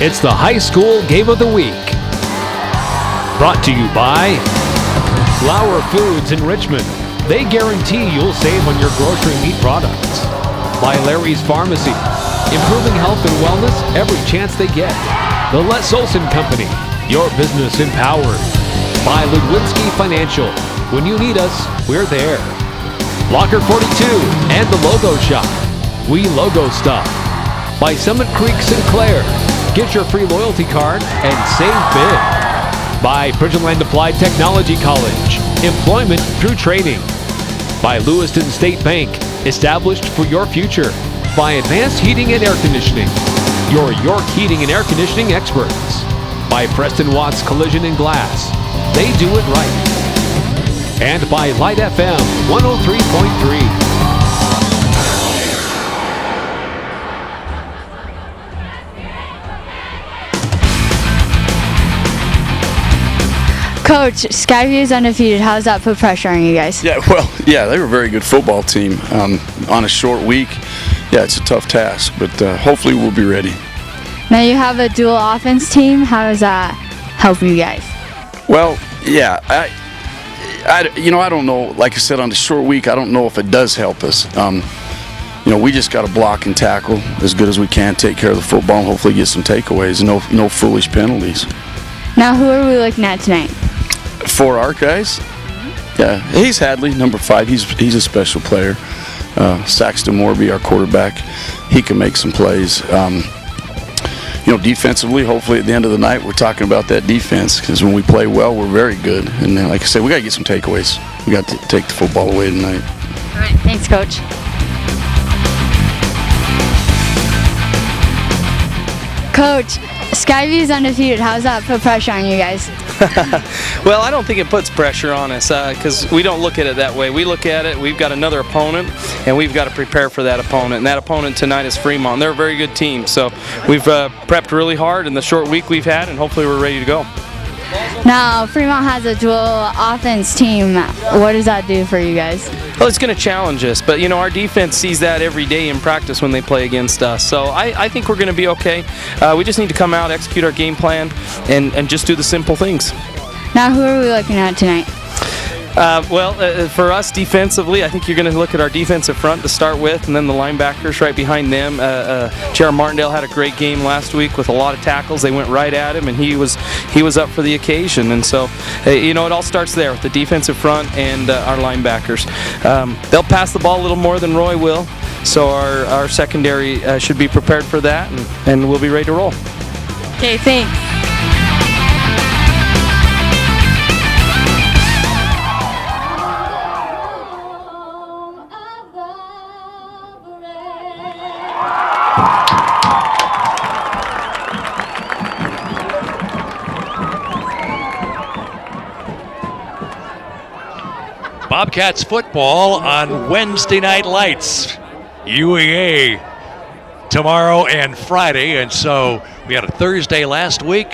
It's the High School Game of the Week. Brought to you by Flower Foods in Richmond. They guarantee you'll save on your grocery meat products. By Larry's Pharmacy. Improving health and wellness every chance they get. The Les Olson Company. Your business empowered. By Ludwinski Financial. When you need us, we're there. Locker 42 and the Logo Shop. We logo stuff. By Summit Creek Sinclair. Get your free loyalty card and save big. By Bridgeland Applied Technology College. Employment through training. By Lewiston State Bank. Established for your future. By Advanced Heating and Air Conditioning. Your York heating and air conditioning experts. By Preston Watts Collision and Glass. They do it right. And by Lite FM 103.3. Coach, Sky View is undefeated. How does that put pressure on you guys? Yeah, they were a very good football team. On a short week, it's a tough task, but hopefully we'll be ready. Now you have a dual offense team. How does that help you guys? Well, yeah, I don't know. Like I said, on the short week, I don't know if it does help us. We just got to block and tackle as good as we can, take care of the football, and hopefully get some takeaways. No foolish penalties. Now, who are we looking at tonight? For our guys, yeah, he's Hadley, number 5. He's a special player. Saxton Morby, our quarterback, he can make some plays. Defensively, hopefully at the end of the night, we're talking about that defense, because when we play well, we're very good. And like I said, we got to get some takeaways. We got to take the football away tonight. All right, thanks, Coach. Coach, Skyview is undefeated. How does that put pressure on you guys? Well, I don't think it puts pressure on us because we don't look at it that way. We look at it, we've got another opponent, and we've got to prepare for that opponent. And that opponent tonight is Fremont. They're a very good team. So we've prepped really hard in the short week we've had, and hopefully we're ready to go. Now, Fremont has a dual offense team. What does that do for you guys? Well, it's going to challenge us, but our defense sees that every day in practice when they play against us. So I think we're going to be okay. We just need to come out, execute our game plan, and just do the simple things. Now, who are we looking at tonight? For us defensively, I think you're going to look at our defensive front to start with, and then the linebackers right behind them. Jared Martindale had a great game last week with a lot of tackles. They went right at him, and he was up for the occasion. And so, it all starts there with the defensive front and our linebackers. They'll pass the ball a little more than Roy will, so our secondary should be prepared for that, and we'll be ready to roll. Okay, thanks. Bobcats football on Wednesday Night Lights. UEA tomorrow and Friday, and so we had a Thursday last week,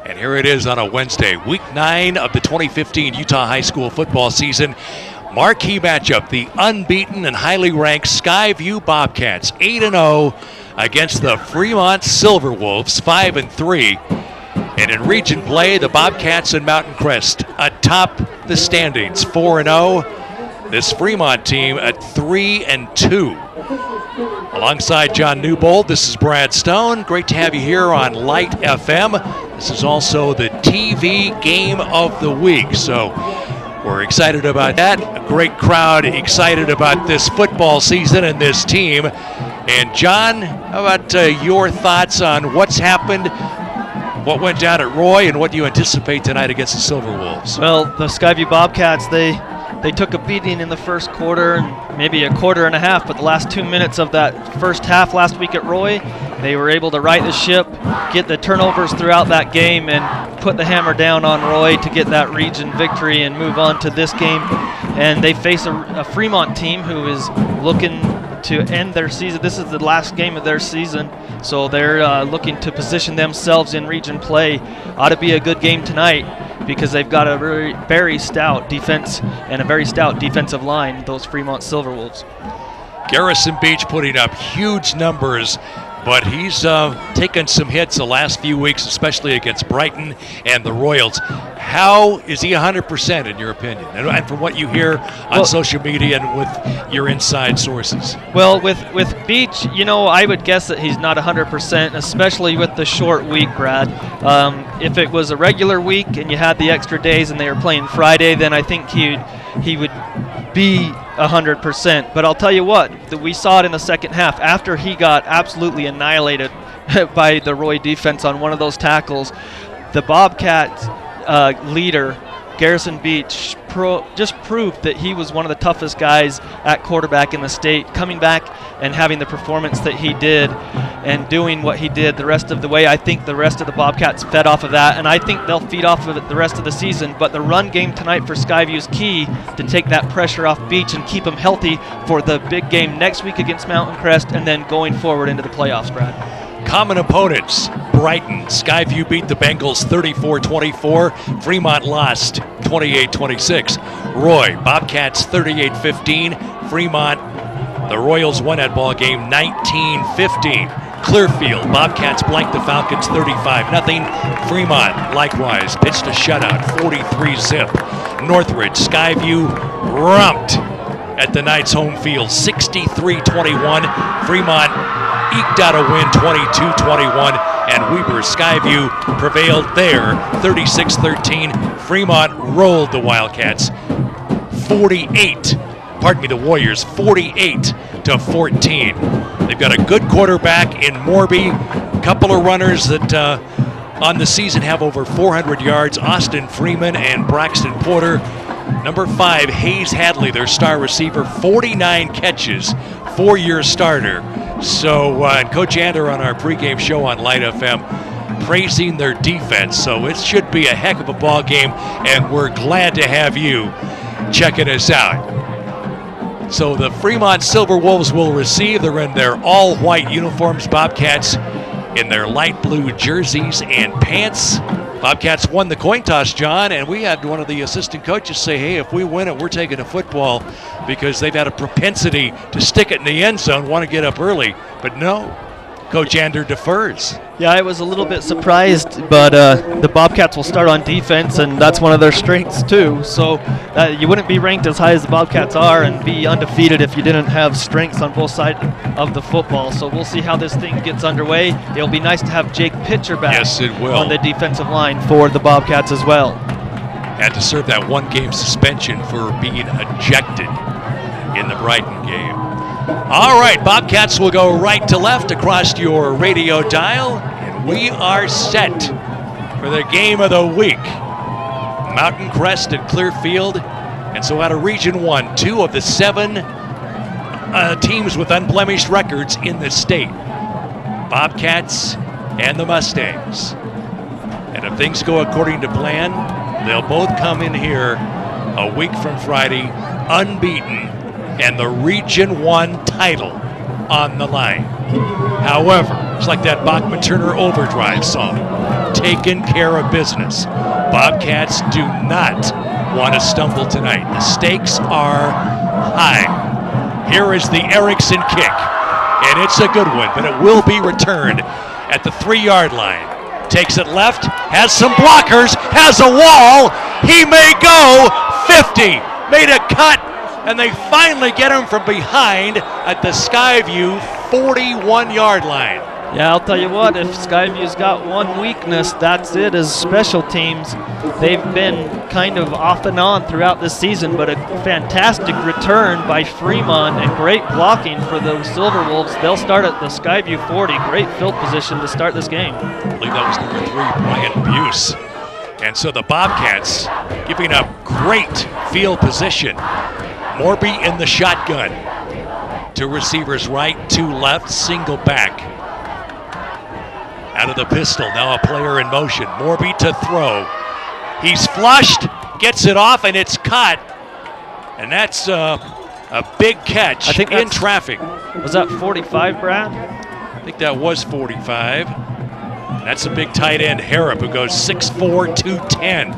and here it is on a Wednesday. Week 9 of the 2015 Utah High School football season. Marquee matchup, the unbeaten and highly ranked Sky View Bobcats, 8-0 against the Fremont Silverwolves, 5-3. And in region play, the Bobcats and Mountain Crest atop the standings, 4-0. This Fremont team at 3-2. Alongside John Newbold, this is Brad Stone. Great to have you here on Lite FM. This is also the TV Game of the Week, so we're excited about that. A great crowd excited about this football season and this team. And John, how about your thoughts on what's happened, what went down at Roy, and what do you anticipate tonight against the Silverwolves? Well, the Skyview Bobcats, they took a beating in the first quarter and maybe a quarter and a half, but the last 2 minutes of that first half last week at Roy, they were able to right the ship, get the turnovers throughout that game, and put the hammer down on Roy to get that region victory and move on to this game. And they face a Fremont team who is looking to end their season. This is the last game of their season, so they're looking to position themselves in region play. Ought to be a good game tonight because they've got a very, very stout defense and a very stout defensive line, those Fremont Silverwolves. Garrison Beach putting up huge numbers but he's taken some hits the last few weeks, especially against Brighton and the Royals. How is he 100% in your opinion? And from what you hear on social media and with your inside sources? Well, with Beach, I would guess that he's not 100%, especially with the short week, Brad. If it was a regular week and you had the extra days and they were playing Friday, then I think he would be 100%. But I'll tell you what, we saw it in the second half. After he got absolutely annihilated by the Roy defense on one of those tackles, the Bobcats leader, Garrison Beach, just proved that he was one of the toughest guys at quarterback in the state, coming back and having the performance that he did and doing what he did the rest of the way. I think the rest of the Bobcats fed off of that, and I think they'll feed off of it the rest of the season. But the run game tonight for Skyview is key to take that pressure off Beach and keep him healthy for the big game next week against Mountain Crest and then going forward into the playoffs, Brad. Common opponents, Brighton. Skyview beat the Bengals 34-24. Fremont lost 28-26. Roy, Bobcats 38-15. Fremont, the Royals won that ball game 19-15. Clearfield, Bobcats blanked the Falcons 35-0. Fremont, likewise, pitched a shutout 43-zip. Northridge, Skyview romped at the Knights' home field 63-21. Fremont eked out a win 22-21, and Weber Skyview prevailed there 36-13. Fremont rolled the Wildcats the Warriors 48-14. They've got a good quarterback in Morby, a couple of runners that on the season have over 400 yards, Austin Freeman and Braxton Porter. Number 5, Hayes Hadley, their star receiver, 49 catches, 4-year starter. So, and Coach Ander on our pregame show on Lite FM praising their defense. So it should be a heck of a ball game, and we're glad to have you checking us out. So the Fremont Silver Wolves will receive. They're in their all-white uniforms. Bobcats in their light blue jerseys and pants. Bobcats won the coin toss, John, and we had one of the assistant coaches say, hey, if we win it, we're taking a football, because they've had a propensity to stick it in the end zone, want to get up early. But no, Coach Ander defers. Yeah, I was a little bit surprised, but the Bobcats will start on defense, and that's one of their strengths too. So you wouldn't be ranked as high as the Bobcats are and be undefeated if you didn't have strengths on both sides of the football. So we'll see how this thing gets underway. It'll be nice to have Jake Pitcher back. Yes, it will. On the defensive line for the Bobcats as well. Had to serve that 1-game suspension for being ejected in the Brighton game. All right, Bobcats will go right to left across your radio dial, and we are set for the game of the week. Mountain Crest and Clearfield. And so out of Region 1, 2 of the 7 teams with unblemished records in the state. Bobcats and the Mustangs. And if things go according to plan, they'll both come in here a week from Friday unbeaten, and the Region 1 title on the line. However, it's like that Bachman-Turner Overdrive song, taking care of business. Bobcats do not want to stumble tonight. The stakes are high. Here is the Erickson kick, and it's a good one, but it will be returned at the 3-yard line. Takes it left, has some blockers, has a wall. He may go 50, made a cut, and they finally get him from behind at the Skyview 41-yard line. Yeah, I'll tell you what, if Skyview's got one weakness, that's it, is special teams. They've been kind of off and on throughout this season, but a fantastic return by Fremont and great blocking for the Silver Wolves. They'll start at the Skyview 40. Great field position to start this game. I believe that was number 3, Brian Buse. And so the Bobcats giving up great field position. Morby in the shotgun. 2 receivers right, 2 left, single back. Out of the pistol, now a player in motion. Morby to throw. He's flushed, gets it off, and it's caught. And that's a big catch, I think, in traffic. Was that 45, Brad? I think that was 45. That's a big tight end, Harrop, who goes 6'4", 210.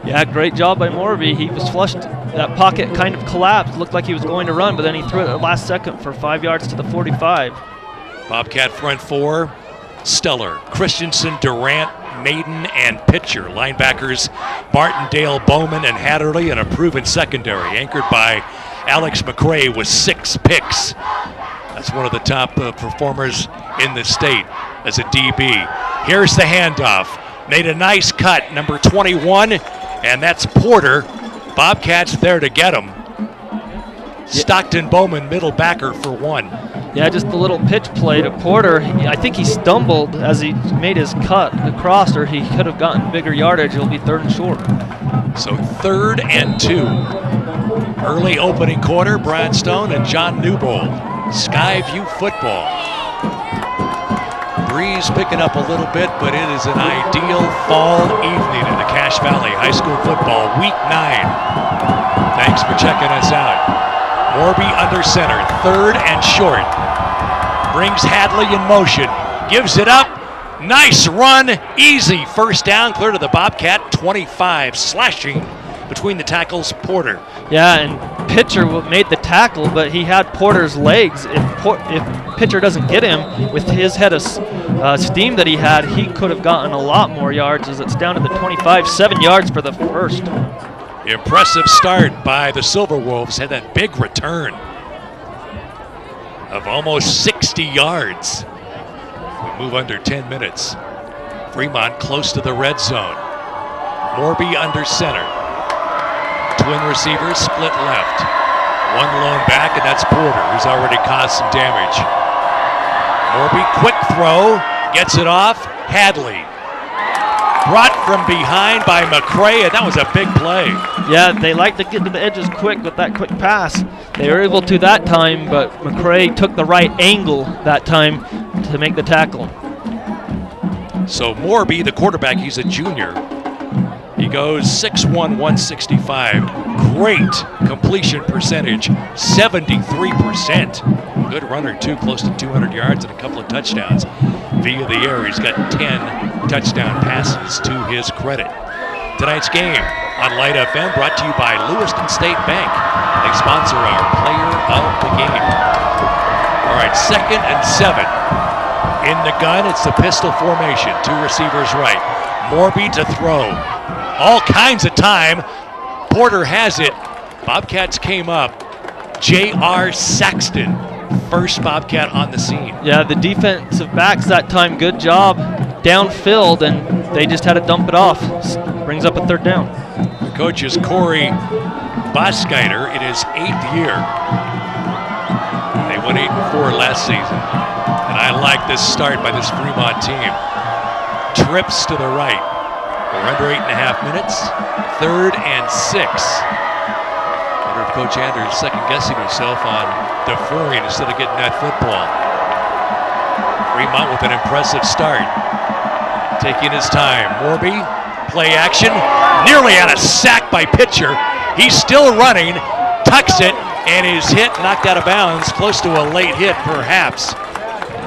Yeah, great job by Morby. He was flushed. That pocket kind of collapsed. Looked like he was going to run, but then he threw it at the last second for 5 yards to the 45. Bobcat front four, Stellar, Christensen, Durant, Maiden, and Pitcher. Linebackers Martindale, Bowman, and Hatterley, and a proven secondary anchored by Alex McCray with 6 picks. That's one of the top performers in the state as a DB. Here's the handoff. Made a nice cut, number 21, and that's Porter. Bobcats there to get him. Stockton Bowman, middle backer for 1. Yeah, just a little pitch play to Porter. I think he stumbled as he made his cut across, or he could have gotten bigger yardage. It'll be 3rd and short. So 3rd and 2. Early opening quarter, Brad Stone and John Newbold. Sky View football. Breeze picking up a little bit, but it is an ideal fall evening in the Cache Valley High School football, week 9. Thanks for checking us out. Morby under center, 3rd and short. Brings Hadley in motion, gives it up. Nice run, easy first down, clear to the Bobcat 25, slashing between the tackles, Porter. Yeah, and Pitcher made the tackle, but he had Porter's legs. If Pitcher doesn't get him with his head of steam that he had, he could have gotten a lot more yards, as it's down to the 25, 7 yards for the first. Impressive start by the Silver Wolves. Had that big return of almost 60 yards. We move under 10 minutes. Fremont close to the red zone. Morby under center. Twin receivers split left. One lone back, and that's Porter, who's already caused some damage. Morby, quick throw, gets it off. Hadley. Brought from behind by McCray, and that was a big play. Yeah, they like to get to the edges quick with that quick pass. They were able to that time, but McCray took the right angle that time to make the tackle. So Morby, the quarterback, he's a junior. He goes 6'1", 165. Great completion percentage, 73%. Good runner, too, close to 200 yards and a couple of touchdowns. Via the air, he's got 10 touchdown passes to his credit. Tonight's game on Lite FM brought to you by Lewiston State Bank. They sponsor our player of the game. All right, 2nd and 7. In the gun, it's the pistol formation. 2 receivers right. Morby to throw. All kinds of time. Porter has it. Bobcats came up. J.R. Saxton, first Bobcat on the scene. Yeah, the defensive backs that time, good job downfield, and they just had to dump it off. Brings up a 3rd down. The coach is Corey Boskiner in his 8th year. They went 8-4 last season. And I like this start by this Fremont team. Trips to the right. We're under 8.5 minutes. 3rd and 6. Wonder if Coach Anders is second-guessing himself on deferring instead of getting that football. Fremont with an impressive start. Taking his time. Morby, play action. Nearly had a sack by Pitcher. He's still running. Tucks it and is hit, knocked out of bounds. Close to a late hit, perhaps.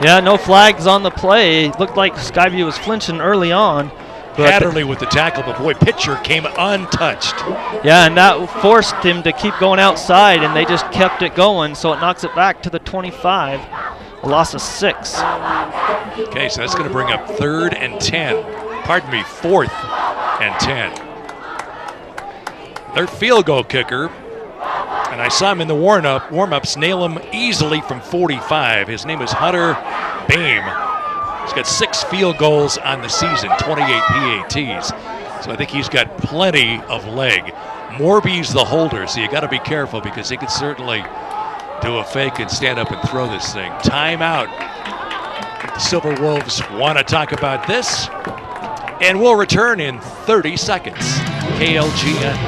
Yeah, no flags on the play. Looked like Skyview was flinching early on. Hatterley with the tackle, but boy, Pitcher came untouched. Yeah, and that forced him to keep going outside, and they just kept it going, so it knocks it back to the 25. A loss of 6. Okay, so that's going to bring up 3rd and 10. Pardon me, 4th and 10. Their field goal kicker, and I saw him in the warm-ups nail him easily from 45. His name is Hunter Boehm. He's got 6 field goals on the season, 28 PATs. So I think he's got plenty of leg. Morby's the holder, so you got to be careful because he could certainly do a fake and stand up and throw this thing. Timeout. The Silver Wolves want to talk about this, and we'll return in 30 seconds. KLGN.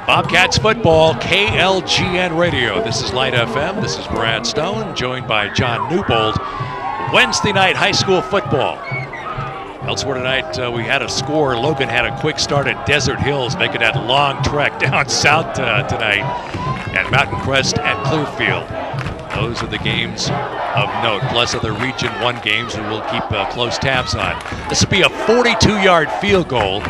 Bobcats football, KLGN radio. This is Lite FM. This is Brad Stone, joined by John Newbold. Wednesday night high school football. Elsewhere tonight, we had a score. Logan had a quick start at Desert Hills, making that long trek down south tonight at Mountain Crest and Clearfield. Those are the games of note, plus other Region 1 games that we'll keep close tabs on. This will be a 42-yard field goal.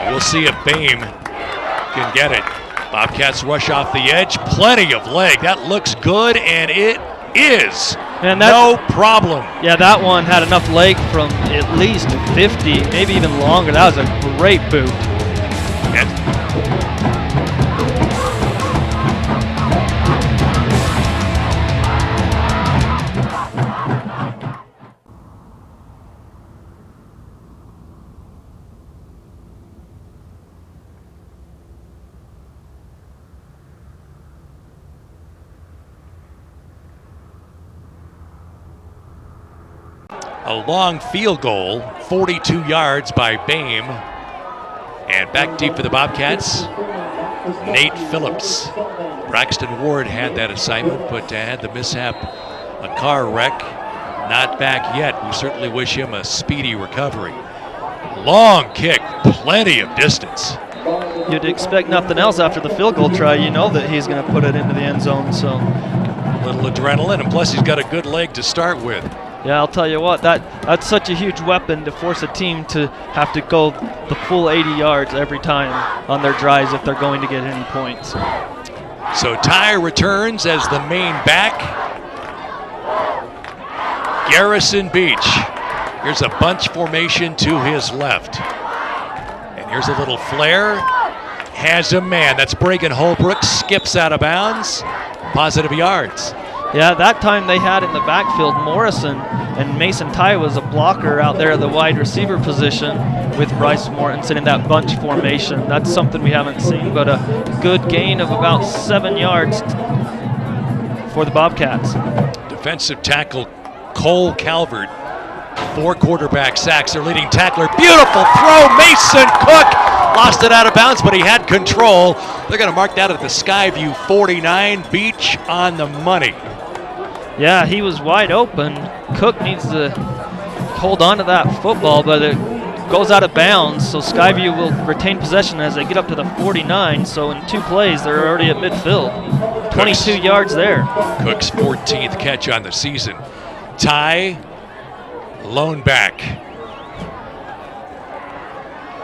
We'll see if Bame can get it. Bobcats rush off the edge. Plenty of leg. That looks good, and it is. And no problem. Yeah, that one had enough leg from at least 50, maybe even longer. That was a great boot. A long field goal, 42 yards by Bame. And back deep for the Bobcats, Nate Phillips. Braxton Ward had that assignment, but had the mishap, a car wreck. Not back yet. We certainly wish him a speedy recovery. Long kick, plenty of distance. You'd expect nothing else after the field goal try. You know that he's going to put it into the end zone. So a little adrenaline, and plus he's got a good leg to start with. Yeah, I'll tell you what, that's such a huge weapon to force a team to have to go the full 80 yards every time on their drives if they're going to get any points. So Ty returns as the main back. Garrison Beach. Here's a bunch formation to his left. And here's a little flare. Has a man. That's Bragan Holbrook. Skips out of bounds. Positive yards. Yeah, that time they had in the backfield Morrison, and Mason Ty was a blocker out there at the wide receiver position with Bryce Mortensen in that bunch formation. That's something we haven't seen, but a good gain of about 7 yards for the Bobcats. Defensive tackle Cole Calvert, 4 quarterback sacks. Their leading tackler, beautiful throw, Mason Cook. Lost it out of bounds, but he had control. They're going to mark that at the Sky View 49. Beach on the money. Yeah, he was wide open. Cook needs to hold on to that football, but it goes out of bounds, so Skyview will retain possession as they get up to the 49. So in 2 plays, they're already at midfield. 22 yards there. Cook's 14th catch on the season. Ty, lone back.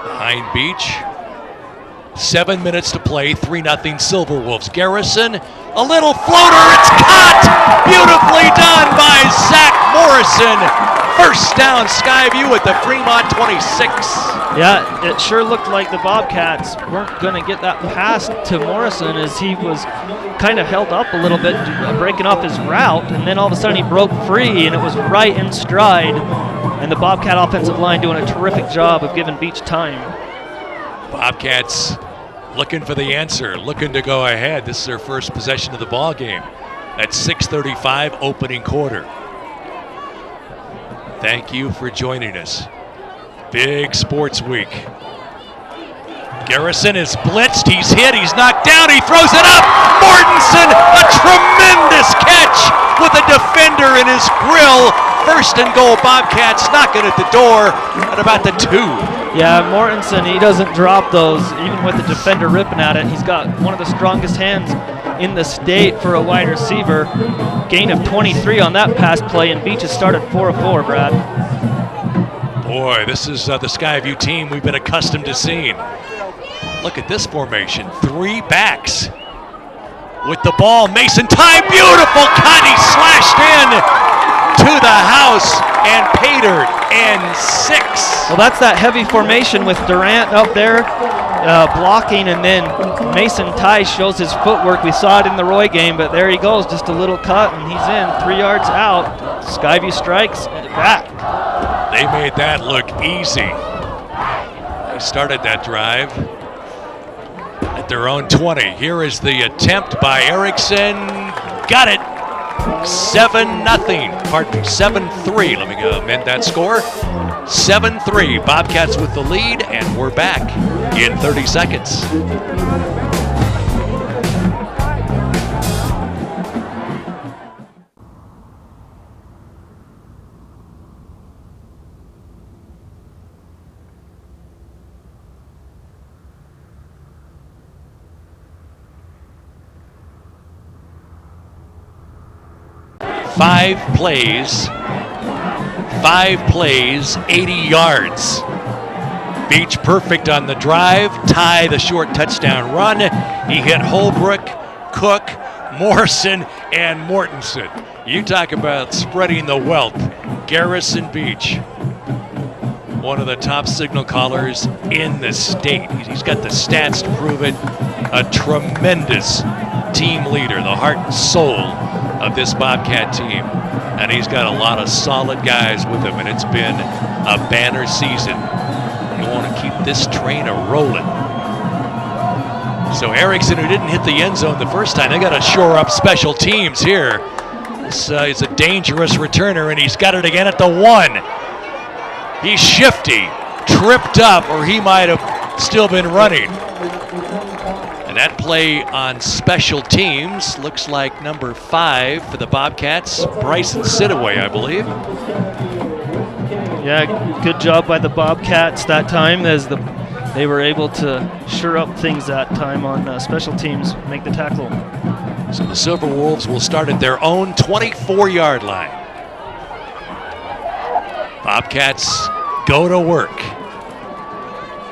Behind Beach. 7 minutes to play, 3-0 Silverwolves. Garrison, a little floater, it's caught! Beautifully done by Zach Morrison. First down, Skyview at the Fremont 26. Yeah, it sure looked like the Bobcats weren't going to get that pass to Morrison as he was kind of held up a little bit, breaking off his route, and then all of a sudden he broke free, and it was right in stride. And the Bobcat offensive line doing a terrific job of giving Beach time. Bobcats looking for the answer, looking to go ahead. This is their first possession of the ball game. That's 6:35 opening quarter. Thank you for joining us. Big sports week. Garrison is blitzed, he's hit, he's knocked down, he throws it up. Mortensen, a tremendous catch with a defender in his grill. First and goal, Bobcats knocking at the door at about the 2. Yeah, Mortensen, he doesn't drop those, even with the defender ripping at it. He's got one of the strongest hands in the state for a wide receiver. Gain of 23 on that pass play, and Beach has started 4 of 4, Brad. Boy, this is the Skyview team we've been accustomed to seeing. Look at this formation, 3 backs. With the ball, Mason Ty, beautiful cut, he slashed in to the house and paid her and 6. Well, that's that heavy formation with Durant up there blocking, and then Mason Ty shows his footwork. We saw it in the Roy game, but there he goes, just a little cut, and he's in 3 yards out. Skyview strikes back. They made that look easy. They started that drive at their own 20. Here is the attempt by Erickson. Got it. 7-0. Pardon me, 7-3. Let me amend that score. 7-3. Bobcats with the lead, and we're back in 30 seconds. 5 plays, 80 yards. Beach perfect on the drive, Ty the short touchdown run. He hit Holbrook, Cook, Morrison, and Mortensen. You talk about spreading the wealth. Garrison Beach, one of the top signal callers in the state. He's got the stats to prove it. A tremendous team leader, the heart and soul of this Bobcat team. And he's got a lot of solid guys with him, and it's been a banner season. You want to keep this train a-rolling. So Erickson, who didn't hit the end zone the first time, they got to shore up special teams here. This is a dangerous returner, and he's got it again at the 1. He's shifty, tripped up, or he might have still been running. And that play on special teams looks like number 5 for the Bobcats, Bryson Sidaway, I believe. Yeah, good job by the Bobcats that time as they were able to shore up things that time on special teams, make the tackle. So the Silver Wolves will start at their own 24-yard line. Bobcats go to work.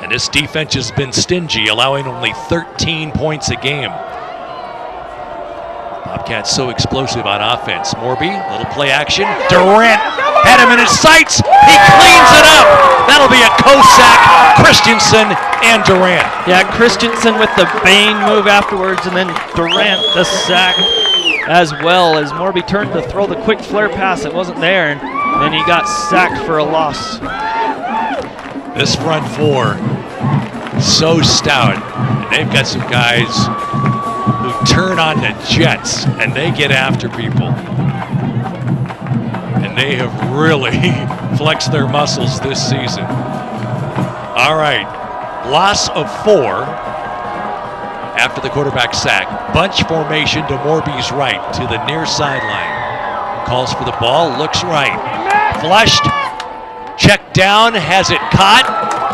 And this defense has been stingy, allowing only 13 points a game. Bobcats so explosive on offense. Morby, little play action. Durant had him in his sights. He cleans it up. That'll be a co-sack. Christensen and Durant. Yeah, Christensen with the Bain move afterwards, and then Durant the sack as well as Morby turned to throw the quick flare pass. It wasn't there, and then he got sacked for a loss. This front 4, so stout. And they've got some guys who turn on the jets, and they get after people. And they have really flexed their muscles this season. All right, loss of 4 after the quarterback sack. Bunch formation to Morby's right, to the near sideline. Calls for the ball, looks right. Flushed, checked down, has it caught,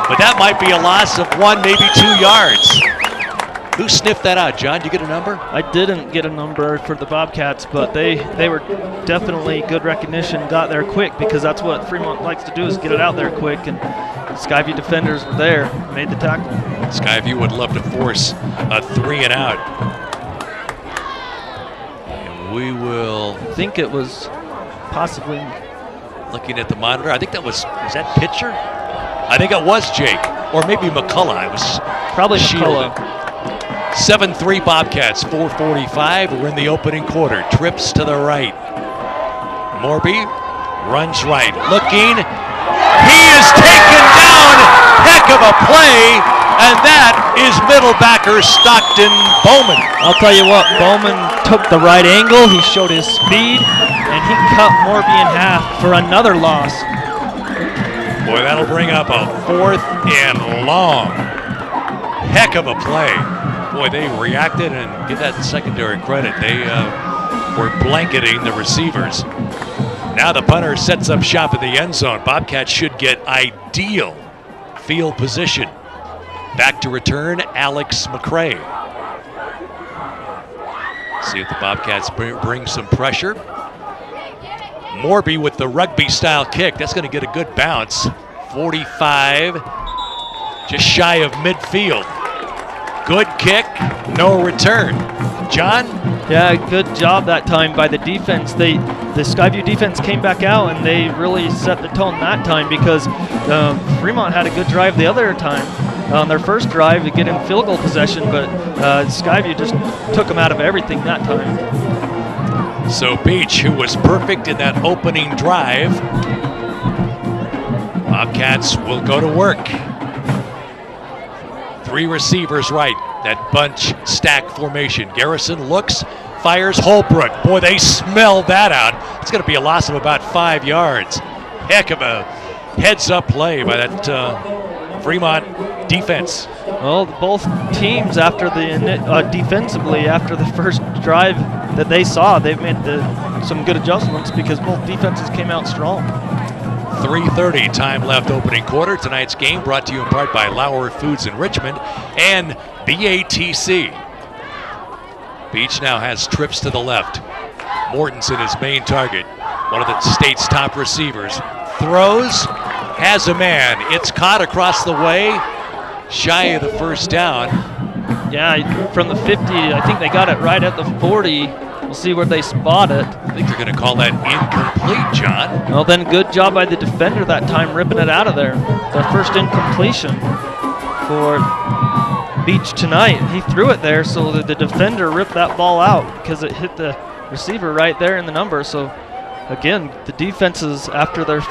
but that might be a loss of 1, maybe 2 yards. Who sniffed that out, John? Did you get a number? I didn't get a number for the Bobcats, but they were definitely good recognition, got there quick, because that's what Fremont likes to do, is get it out there quick, and Sky View defenders were there, made the tackle. Sky View would love to force a 3 and out. And we will... I think it was possibly... Looking at the monitor, I think that was that Pitcher? I think it was Jake, or maybe McCullough. I was probably shielded. McCullough. 7-3 Bobcats, 4:45. We're in the opening quarter. Trips to the right. Morby runs right. Looking. He is taken down. Heck of a play. And that is middle backer Stockton Bowman. I'll tell you what, Bowman took the right angle. He showed his speed, and he cut Morby in half for another loss. Boy, that'll bring up a 4th and long. Heck of a play. Boy, they reacted, and give that secondary credit. They were blanketing the receivers. Now the punter sets up shop in the end zone. Bobcats should get ideal field position. Back to return, Alex McCray. See if the Bobcats bring some pressure. Morby with the rugby-style kick. That's going to get a good bounce. 45, just shy of midfield. Good kick, no return. John? Yeah, good job that time by the defense. The Skyview defense came back out, and they really set the tone that time, because Fremont had a good drive the other time on their first drive to get in field goal possession, but Skyview just took them out of everything that time. So Beach, who was perfect in that opening drive, Bobcats will go to work. 3 receivers right, that bunch stack formation. Garrison looks, fires Holbrook. Boy, they smelled that out. It's going to be a loss of about 5 yards. Heck of a heads-up play by that Fremont defense. Well, both teams after the defensively after the first drive that they saw, they've made some good adjustments, because both defenses came out strong. 3:30 time left opening quarter. Tonight's game brought to you in part by Lauer Foods in Richmond and BATC. Beach now has trips to the left. Mortensen his main target, one of the state's top receivers. Throws, has a man. It's caught across the way, shy of the first down. Yeah, from the 50, I think they got it right at the 40. We'll see where they spot it. I think they're going to call that incomplete, John. Well, then good job by the defender that time ripping it out of there. The first incompletion for Beach tonight. He threw it there, so the defender ripped that ball out because it hit the receiver right there in the number. So, again, the defenses after their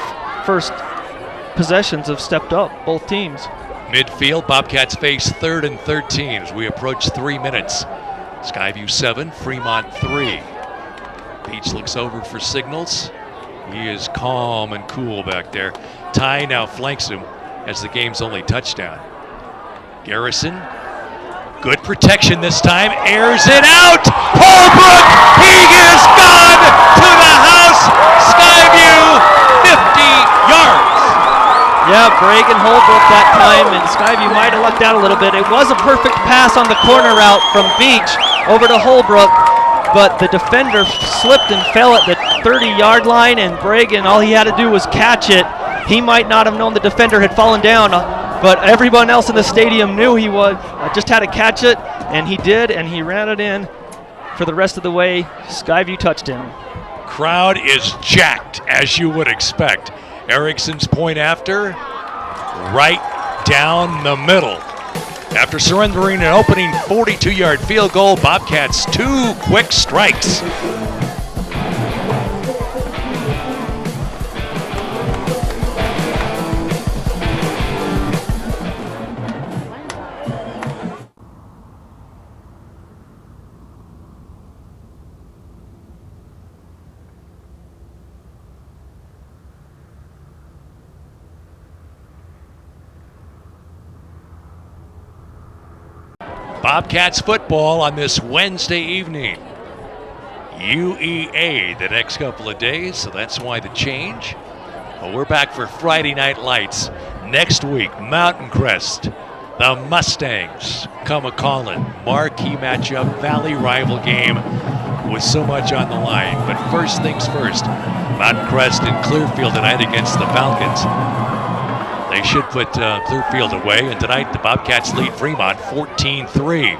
first possessions have stepped up, both teams. Midfield, Bobcats face 3rd and 13 as we approach 3 minutes. Skyview 7, Fremont 3. Beach looks over for signals. He is calm and cool back there. Ty now flanks him as the game's only touchdown. Garrison, good protection this time, airs it out. Holbrook, he is gone to the house. Skyview, 50 yards. Yeah, Bragan Holbrook that time, and Skyview might have lucked out a little bit. It was a perfect pass on the corner route from Beach over to Holbrook, but the defender slipped and fell at the 30-yard line, and Bragan, all he had to do was catch it. He might not have known the defender had fallen down, but everyone else in the stadium knew he was. Just had to catch it, and he did, and he ran it in for the rest of the way. Skyview touchdown. Crowd is jacked, as you would expect. Erickson's point after, right down the middle. After surrendering an opening 42-yard field goal, Bobcats 2 quick strikes. Bobcats football on this Wednesday evening. UEA the next couple of days, so that's why the change. But we're back for Friday Night Lights next week. Mountain Crest, the Mustangs come a-calling. Marquee matchup, Valley rival game with so much on the line. But first things first, Mountain Crest in Clearfield tonight against the Falcons. They should put Clearfield away, and tonight the Bobcats lead Fremont 14-3.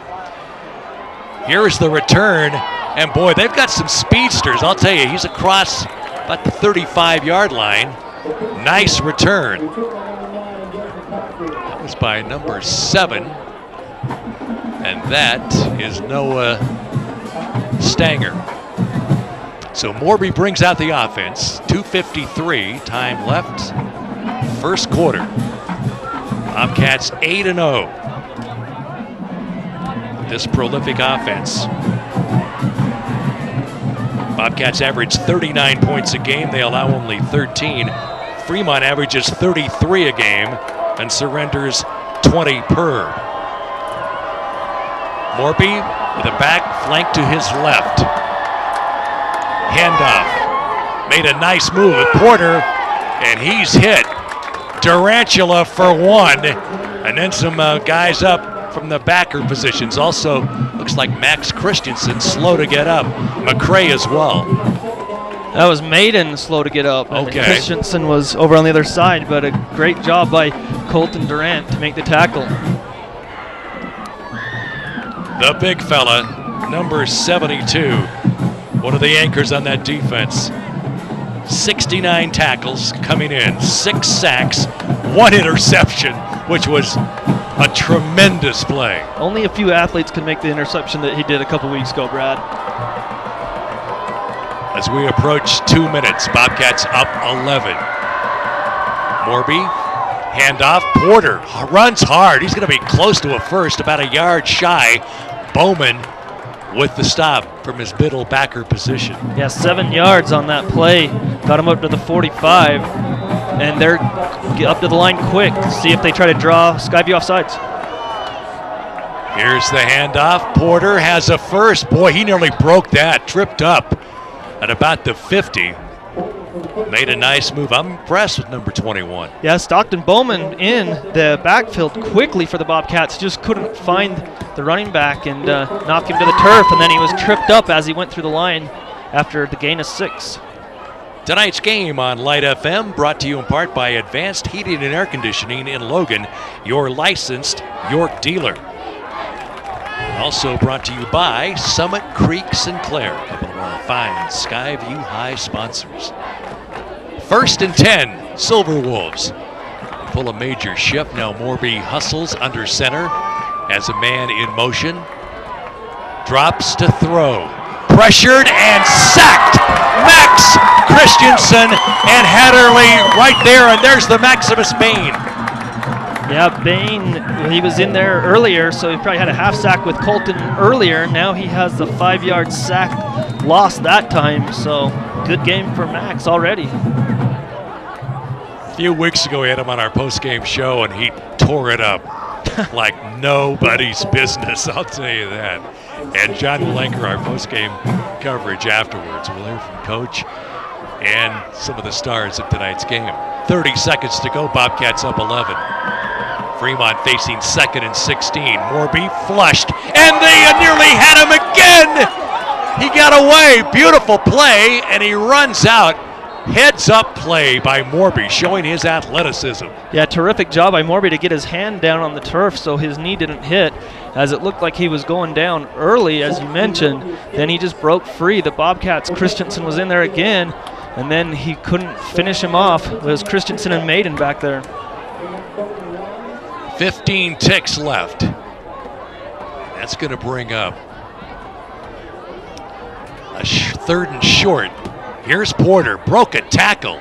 Here is the return, and boy, they've got some speedsters. I'll tell you, he's across about the 35-yard line. Nice return. That was by number 7, and that is Noah Stanger. So Morby brings out the offense. 2:53 time left. First quarter. Bobcats 8-0. This prolific offense. Bobcats average 39 points a game. They allow only 13. Fremont averages 33 a game and surrenders 20 per. Morby with a back flank to his left. Handoff. Made a nice move with Porter, and he's hit. Durantula for 1, and then some guys up from the backer positions. Also, looks like Max Christensen slow to get up. McCray as well. That was Maiden slow to get up. Okay. And Christensen was over on the other side, but a great job by Colton Durant to make the tackle. The big fella, number 72. One of the anchors on that defense. 69 tackles coming in, 6 sacks, 1 interception, which was a tremendous play. Only a few athletes can make the interception that he did a couple weeks ago, Brad. As we approach 2 minutes, Bobcats up 11. Morby, handoff, Porter runs hard. He's going to be close to a first, about a yard shy. Bowman with the stop from his middle backer position. Yeah, 7 yards on that play. Got him up to the 45. And they're up to the line quick. See if they try to draw Skyview offsides. Here's the handoff. Porter has a first. Boy, he nearly broke that. Tripped up at about the 50. Made a nice move. I'm impressed with number 21. Yeah, Stockton Bowman in the backfield quickly for the Bobcats. Just couldn't find the running back and knock him to the turf, and then he was tripped up as he went through the line after the gain of 6. Tonight's game on Lite FM brought to you in part by Advanced Heating and Air Conditioning in Logan, your licensed York dealer. Also brought to you by Summit Creek Sinclair, a couple of our fine Sky View High sponsors. 1st and 10, Silver Wolves. Pull a major shift. Now Morby hustles under center as a man in motion. Drops to throw. Pressured and sacked. Max Christensen and Hatterley right there, and there's the Maximus Bain. Yeah, Bain, he was in there earlier, so he probably had a half sack with Colton earlier. Now he has the 5-yard sack lost that time, so good game for Max already. A few weeks ago, we had him on our post-game show, and he tore it up like nobody's business, I'll tell you that. And John will anchor our post-game coverage afterwards. We'll hear from Coach and some of the stars of tonight's game. 30 seconds to go, Bobcats up 11. Fremont facing 2nd and 16. Morby flushed, and they nearly had him again! He got away, beautiful play, and he runs out. Heads up play by Morby, showing his athleticism. Yeah, terrific job by Morby to get his hand down on the turf so his knee didn't hit, as it looked like he was going down early, as you mentioned. Then he just broke free. The Bobcats, Christensen was in there again, and then he couldn't finish him off. It was Christensen and Maiden back there. 15 ticks left. That's going to bring up a 3rd and short. Here's Porter, broke a tackle.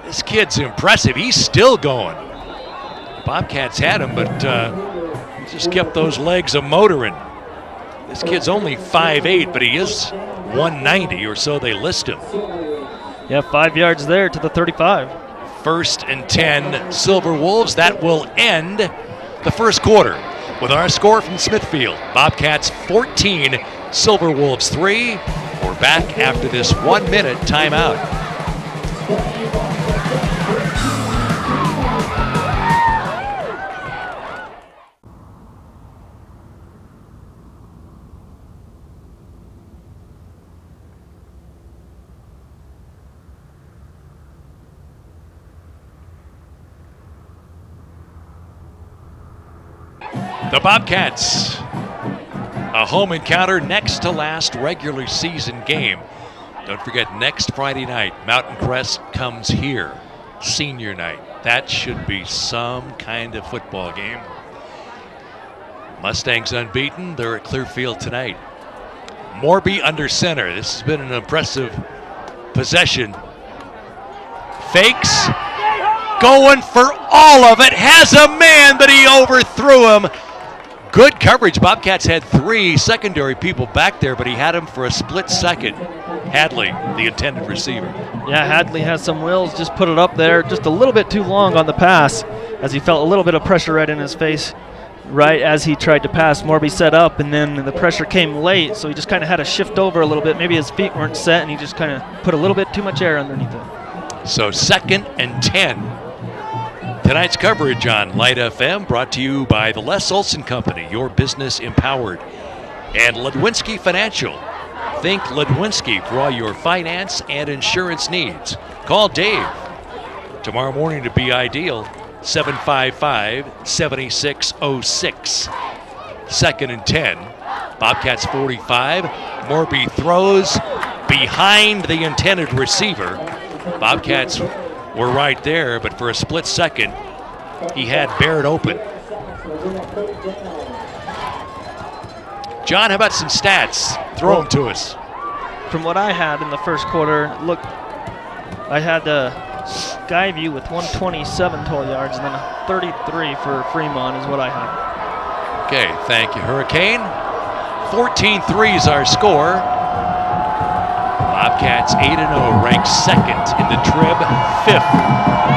This kid's impressive. He's still going. Bobcats had him, but he just kept those legs a-motoring. This kid's only 5'8", but he is 190 or so they list him. Yeah, 5 yards there to the 35. 1st and 10, Silver Wolves. That will end the first quarter with our score from Smithfield. Bobcats 14, Silver Wolves 3. We're back after this 1-minute timeout. The Bobcats, a home encounter next to last regular season game. Don't forget, next Friday night, Mountain Crest comes here. Senior night. That should be some kind of football game. Mustangs unbeaten. They're at Clearfield tonight. Morby under center. This has been an impressive possession. Fakes. Going for all of it. Has a man, but he overthrew him. Good coverage. Bobcats had 3 secondary people back there, but he had him for a split second. Hadley, the intended receiver. Yeah, Hadley has some wheels, just put it up there just a little bit too long on the pass, as he felt a little bit of pressure right in his face right as he tried to pass. Morby set up, and then the pressure came late, so he just kind of had to shift over a little bit. Maybe his feet weren't set, and he just kind of put a little bit too much air underneath it. So 2nd and 10. Tonight's coverage on Lite FM brought to you by the Les Olson Company, your business empowered, and Ledwinski Financial. Think Ledwinski for all your finance and insurance needs. Call Dave tomorrow morning to be ideal, 755-7606. 2nd and 10. Bobcats 45. Morby throws behind the intended receiver. Bobcats were right there, but for a split second, he had Barrett open. John, how about some stats? Throw them to us. From what I had in the first quarter, look, I had Sky View with 127 total yards, and then a 33 for Fremont is what I had. Okay, thank you, Hurricane. 14-3 is our score. Bobcats 8-0, ranked 2nd in the Trib, 5th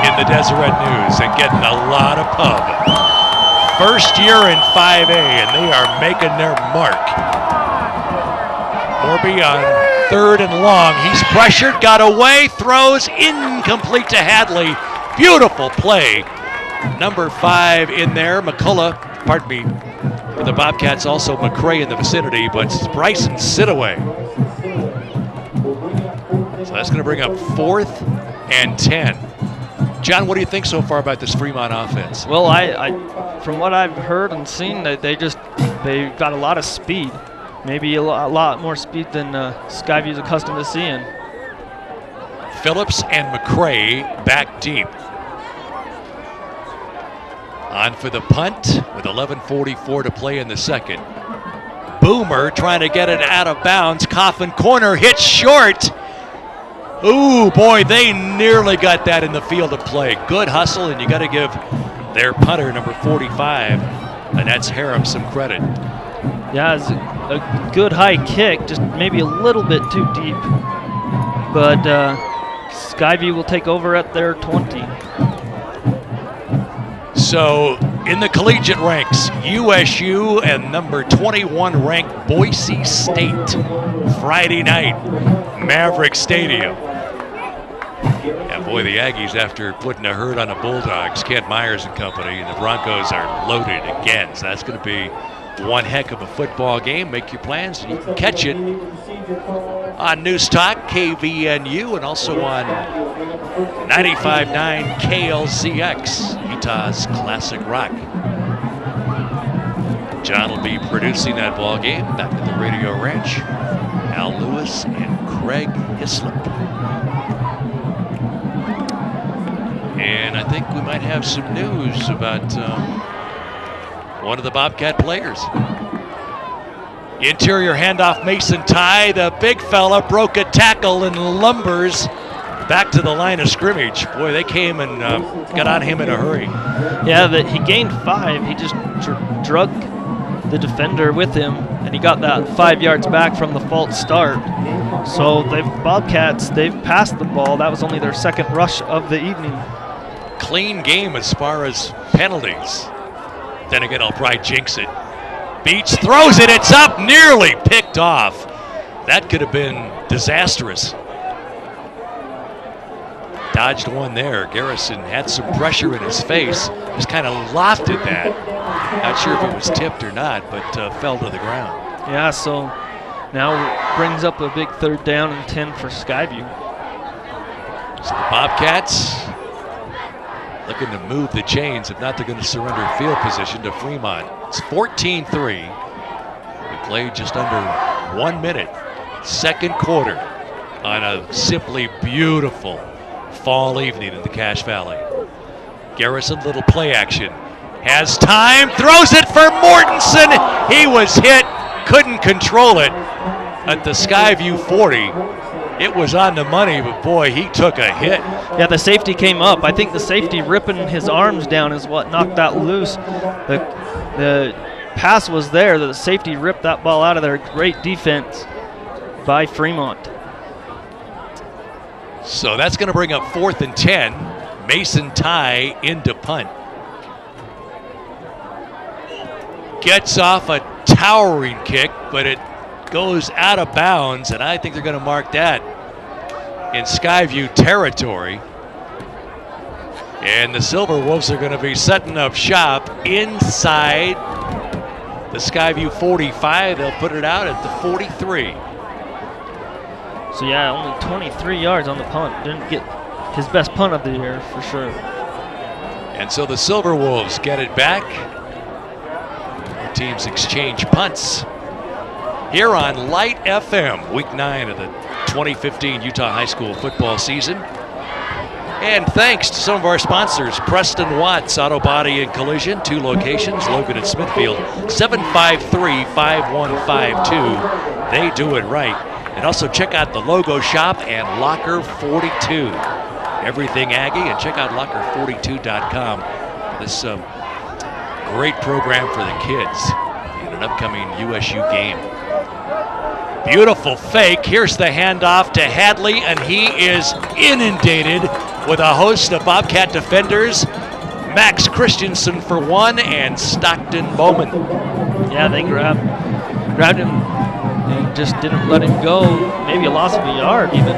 in the Deseret News, and getting a lot of pub. First year in 5A, and they are making their mark. Morby on 3rd and long. He's pressured, got away, throws incomplete to Hadley. Beautiful play. Number 5 in there, McCullough, pardon me, for the Bobcats, also McCray in the vicinity, but Bryson Sidaway. So that's going to bring up 4th and 10. John, what do you think so far about this Fremont offense? Well, I from what I've heard and seen, that they got a lot of speed. Maybe a lot more speed than Skyview's accustomed to seeing. Phillips and McCray back deep. On for the punt with 11:44 to play in the second. Boomer trying to get it out of bounds. Coffin corner hits short. Ooh, boy, they nearly got that in the field of play. Good hustle, and you got to give their punter, number 45, and that's Harem, some credit. Yeah, it's a good high kick, just maybe a little bit too deep. But Skyview will take over at their 20. So in the collegiate ranks, USU and number 21 ranked Boise State. Friday night, Maverick Stadium. Yeah, boy, the Aggies, after putting a hurt on the Bulldogs, Kent Myers and company, and the Broncos are loaded again. So that's going to be one heck of a football game. Make your plans, and you can catch it on News Talk, KVNU, and also on 95.9 KLZX, Utah's Classic Rock. John will be producing that ball game back at the Radio Ranch. Al Lewis and Craig Hislop. And I think we might have some news about one of the Bobcat players. Interior handoff, Mason Ty. The big fella broke a tackle and lumbers back to the line of scrimmage. Boy, they came and got on him in a hurry. Yeah, he gained 5. He just drug the defender with him, and he got that 5 yards back from the false start. So Bobcats, they've passed the ball. That was only their second rush of the evening. Clean game as far as penalties. Then again, I'll probably jinx it. Beach throws it, it's up, nearly picked off. That could have been disastrous. Dodged one there. Garrison had some pressure in his face, just kind of lofted that. Not sure if it was tipped or not, but fell to the ground. Yeah, so now brings up a big 3rd down and 10 for Skyview. So the Bobcats looking to move the chains. If not, they're going to surrender field position to Fremont. It's 14-3. We played just under 1 minute. Second quarter on a simply beautiful fall evening in the Cache Valley. Garrison, little play action. Has time, throws it for Mortensen. He was hit, couldn't control it at the Skyview 40. It was on the money, but boy, he took a hit. Yeah, the safety came up. I think the safety ripping his arms down is what knocked that loose. The pass was there. The safety ripped that ball out of there. Great defense by Fremont. So that's going to bring up 4th and 10. Mason Ty into punt. Gets off a towering kick, but it goes out of bounds, and I think they're going to mark that in Skyview territory. And the Silver Wolves are going to be setting up shop inside the Skyview 45. They'll put it out at the 43. So yeah, only 23 yards on the punt. Didn't get his best punt of the year for sure. And so the Silver Wolves get it back. The teams exchange punts here on Lite FM, week 9 of the 2015 Utah High School football season. And thanks to some of our sponsors, Preston Watts Auto Body and Collision, 2 locations, Logan and Smithfield, 753-5152. They do it right. And also check out the Logo Shop and Locker 42. Everything Aggie, and check out locker42.com. This great program for the kids in an upcoming USU game. Beautiful fake. Here's the handoff to Hadley, and he is inundated with a host of Bobcat defenders. Max Christensen for 1, and Stockton Bowman. Yeah, they grabbed him and just didn't let him go. Maybe a loss of a yard even.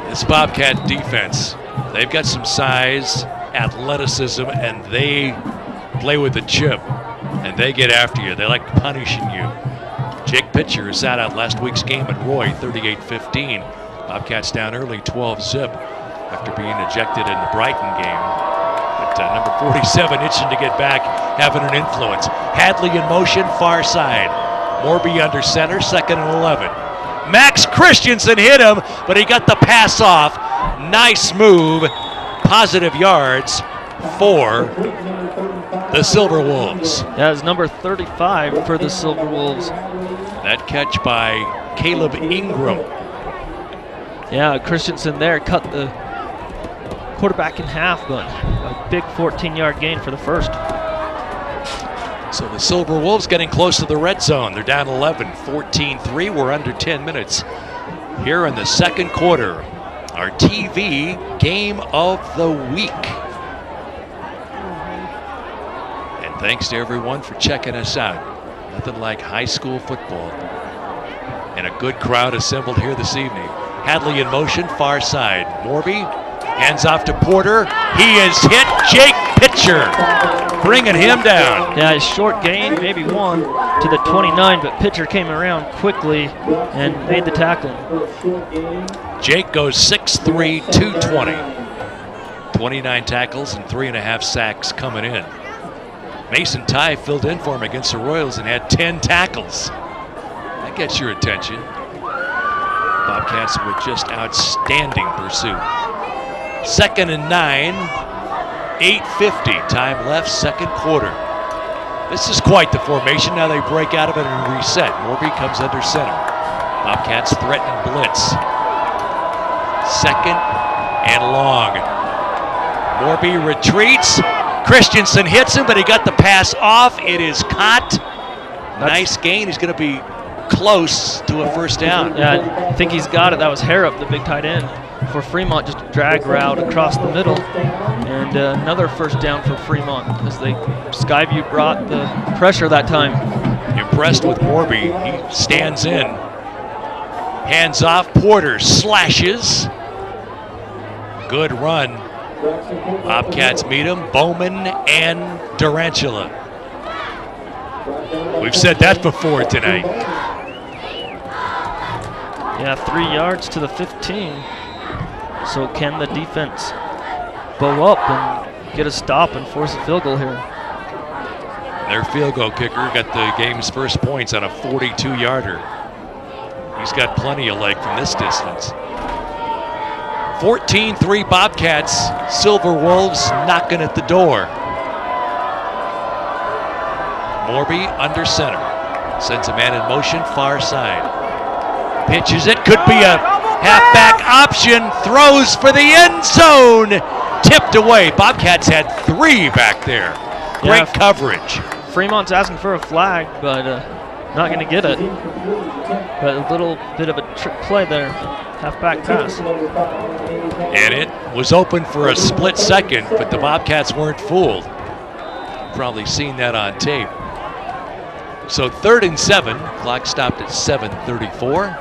This Bobcat defense, they've got some size, athleticism, and they play with the chip, and they get after you. They like punishing you. Jake Pitcher sat out last week's game at Roy, 38-15. Bobcats down early, 12-zip, after being ejected in the Brighton game. But number 47 itching to get back, having an influence. Hadley in motion, far side. Morby under center, 2nd and 11. Max Christensen hit him, but he got the pass off. Nice move, positive yards for the Silver Wolves. That is number 35 for the Silver Wolves. That catch by Caleb Ingram. Yeah, Christensen there cut the quarterback in half, but a big 14-yard gain for the first. So the Silver Wolves getting close to the red zone. They're down 11, 14-3. We're under 10 minutes here in the second quarter. Our TV game of the week. And thanks to everyone for checking us out. Nothing like high school football. And a good crowd assembled here this evening. Hadley in motion, far side. Morby hands off to Porter. He is hit. Jake Pitcher bringing him down. Yeah, a short gain, maybe one to the 29, but Pitcher came around quickly and made the tackle. Jake goes 6'3", 220. 29 tackles and 3.5 sacks coming in. Mason Ty filled in for him against the Royals and had 10 tackles. That gets your attention. Bobcats with just outstanding pursuit. 2nd and 9, 8:50 time left, second quarter. This is quite the formation. Now they break out of it and reset. Morby comes under center. Bobcats threaten blitz. 2nd and long. Morby retreats. Christensen hits him, but he got the pass off. It is caught. Nice gain. He's going to be close to a first down. Yeah, I think he's got it. That was Harrop, the big tight end for Fremont, just a drag route across the middle. And another first down for Fremont as Sky View brought the pressure that time. Impressed with Morby. He stands in. Hands off. Porter slashes. Good run. Bobcats meet him. Bowman and Durantula. We've said that before tonight. Yeah, 3 yards to the 15. So can the defense bow up and get a stop and force a field goal here? Their field goal kicker got the game's first points on a 42-yarder. He's got plenty of leg from this distance. 14-3 Bobcats. Silver Wolves knocking at the door. Morby under center. Sends a man in motion, far side. Pitches it, could be a halfback option. Throws for the end zone. Tipped away. Bobcats had 3 back there. Great coverage. Fremont's asking for a flag, but not going to get it. But a little bit of a trick play there. Halfback pass. And it was open for a split second, but the Bobcats weren't fooled. Probably seen that on tape. So 3rd and 7. Clock stopped at 7:34.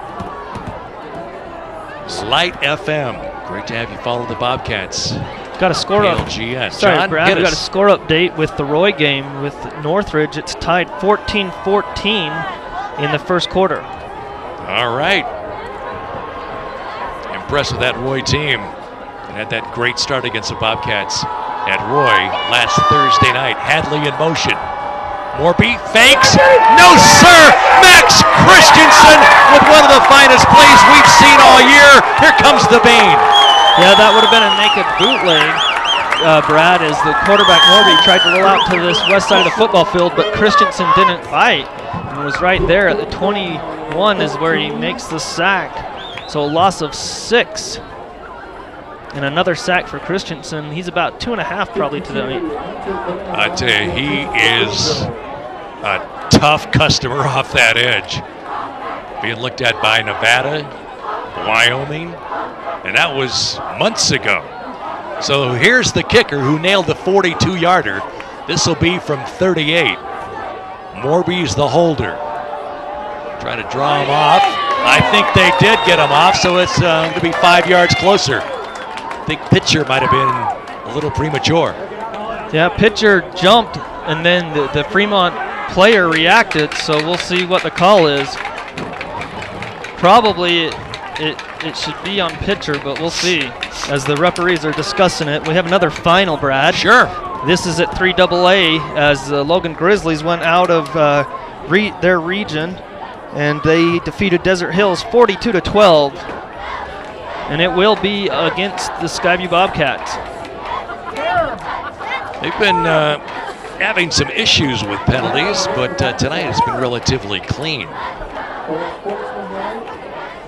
Lite FM. Great to have you follow the Bobcats. Got a score up. KLGN. Sorry, John, Brad, we got a score update with the Roy game with Northridge. It's tied 14-14 in the first quarter. All right. Impressed with that Roy team. And had that great start against the Bobcats at Roy last Thursday night. Hadley in motion. Morby fakes. No, sir! Max Christensen with one of the finest plays we've seen all year. Here comes the Bane. Yeah, that would have been a naked bootleg, Brad, as the quarterback Morby tried to roll out to this west side of the football field, but Christensen didn't bite and was right there at the 21 is where he makes the sack. So a loss of 6. And another sack for Christensen. He's about 2.5 probably tonight. I tell you, he is a tough customer off that edge. Being looked at by Nevada, Wyoming, and that was months ago. So here's the kicker who nailed the 42-yarder. This will be from 38. Morby's the holder. Trying to draw him off. I think they did get him off, so it's going to be 5 yards closer. I think Pitcher might have been a little premature. Yeah, Pitcher jumped, and then the Fremont player reacted, so we'll see what the call is. Probably it should be on pitcher, but we'll see as the referees are discussing it. We have another final, Brad. Sure. This is at 3AA as the Logan Grizzlies went out of their region, and they defeated Desert Hills 42-12, and it will be against the Sky View Bobcats. They've been having some issues with penalties, but tonight it's been relatively clean.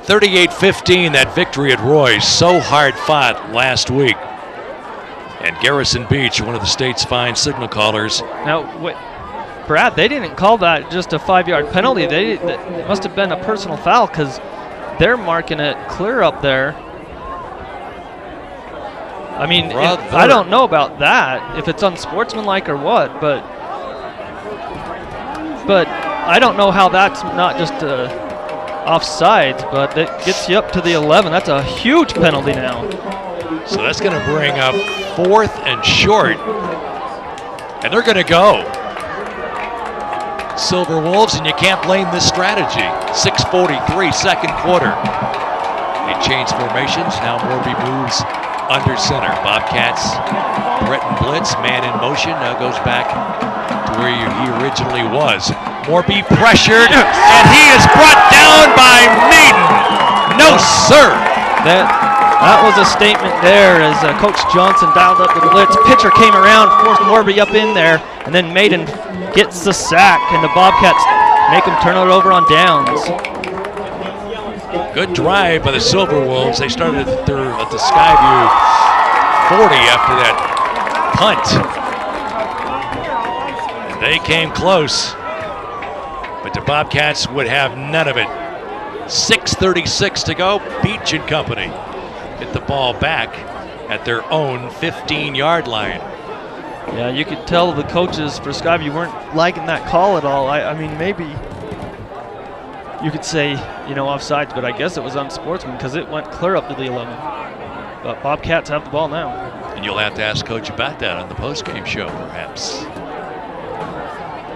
38-15, that victory at Roy, so hard fought last week. And Garrison Beach, one of the state's fine signal callers. Now, Brad, they didn't call that just a 5-yard penalty. It must have been a personal foul because they're marking it clear up there. I mean, I don't know about that, if it's unsportsmanlike or what, but I don't know how that's not just offsides, but it gets you up to the 11. That's a huge penalty now. So that's going to bring up 4th and short, and they're going to go. Silver Wolves, and you can't blame this strategy. 6:43, second quarter. They change formations. Now Morby moves under center. Bobcats, Breton blitz, man in motion, now goes back to where he originally was. Morby pressured, and he is brought down by Maiden. No, sir. That was a statement there as Coach Johnson dialed up the blitz. Pitcher came around, forced Morby up in there, and then Maiden gets the sack, and the Bobcats make him turn it over on downs. Good drive by the Silver Wolves. They started at the Sky View 40 after that punt. And they came close, but the Bobcats would have none of it. 6:36 to go. Beach and company hit the ball back at their own 15-yard line. Yeah, you could tell the coaches for Skyview weren't liking that call at all. I mean, maybe you could say, offsides, but I guess it was unsportsman because it went clear up to the 11. But Bobcats have the ball now. And you'll have to ask Coach about that on the postgame show, perhaps.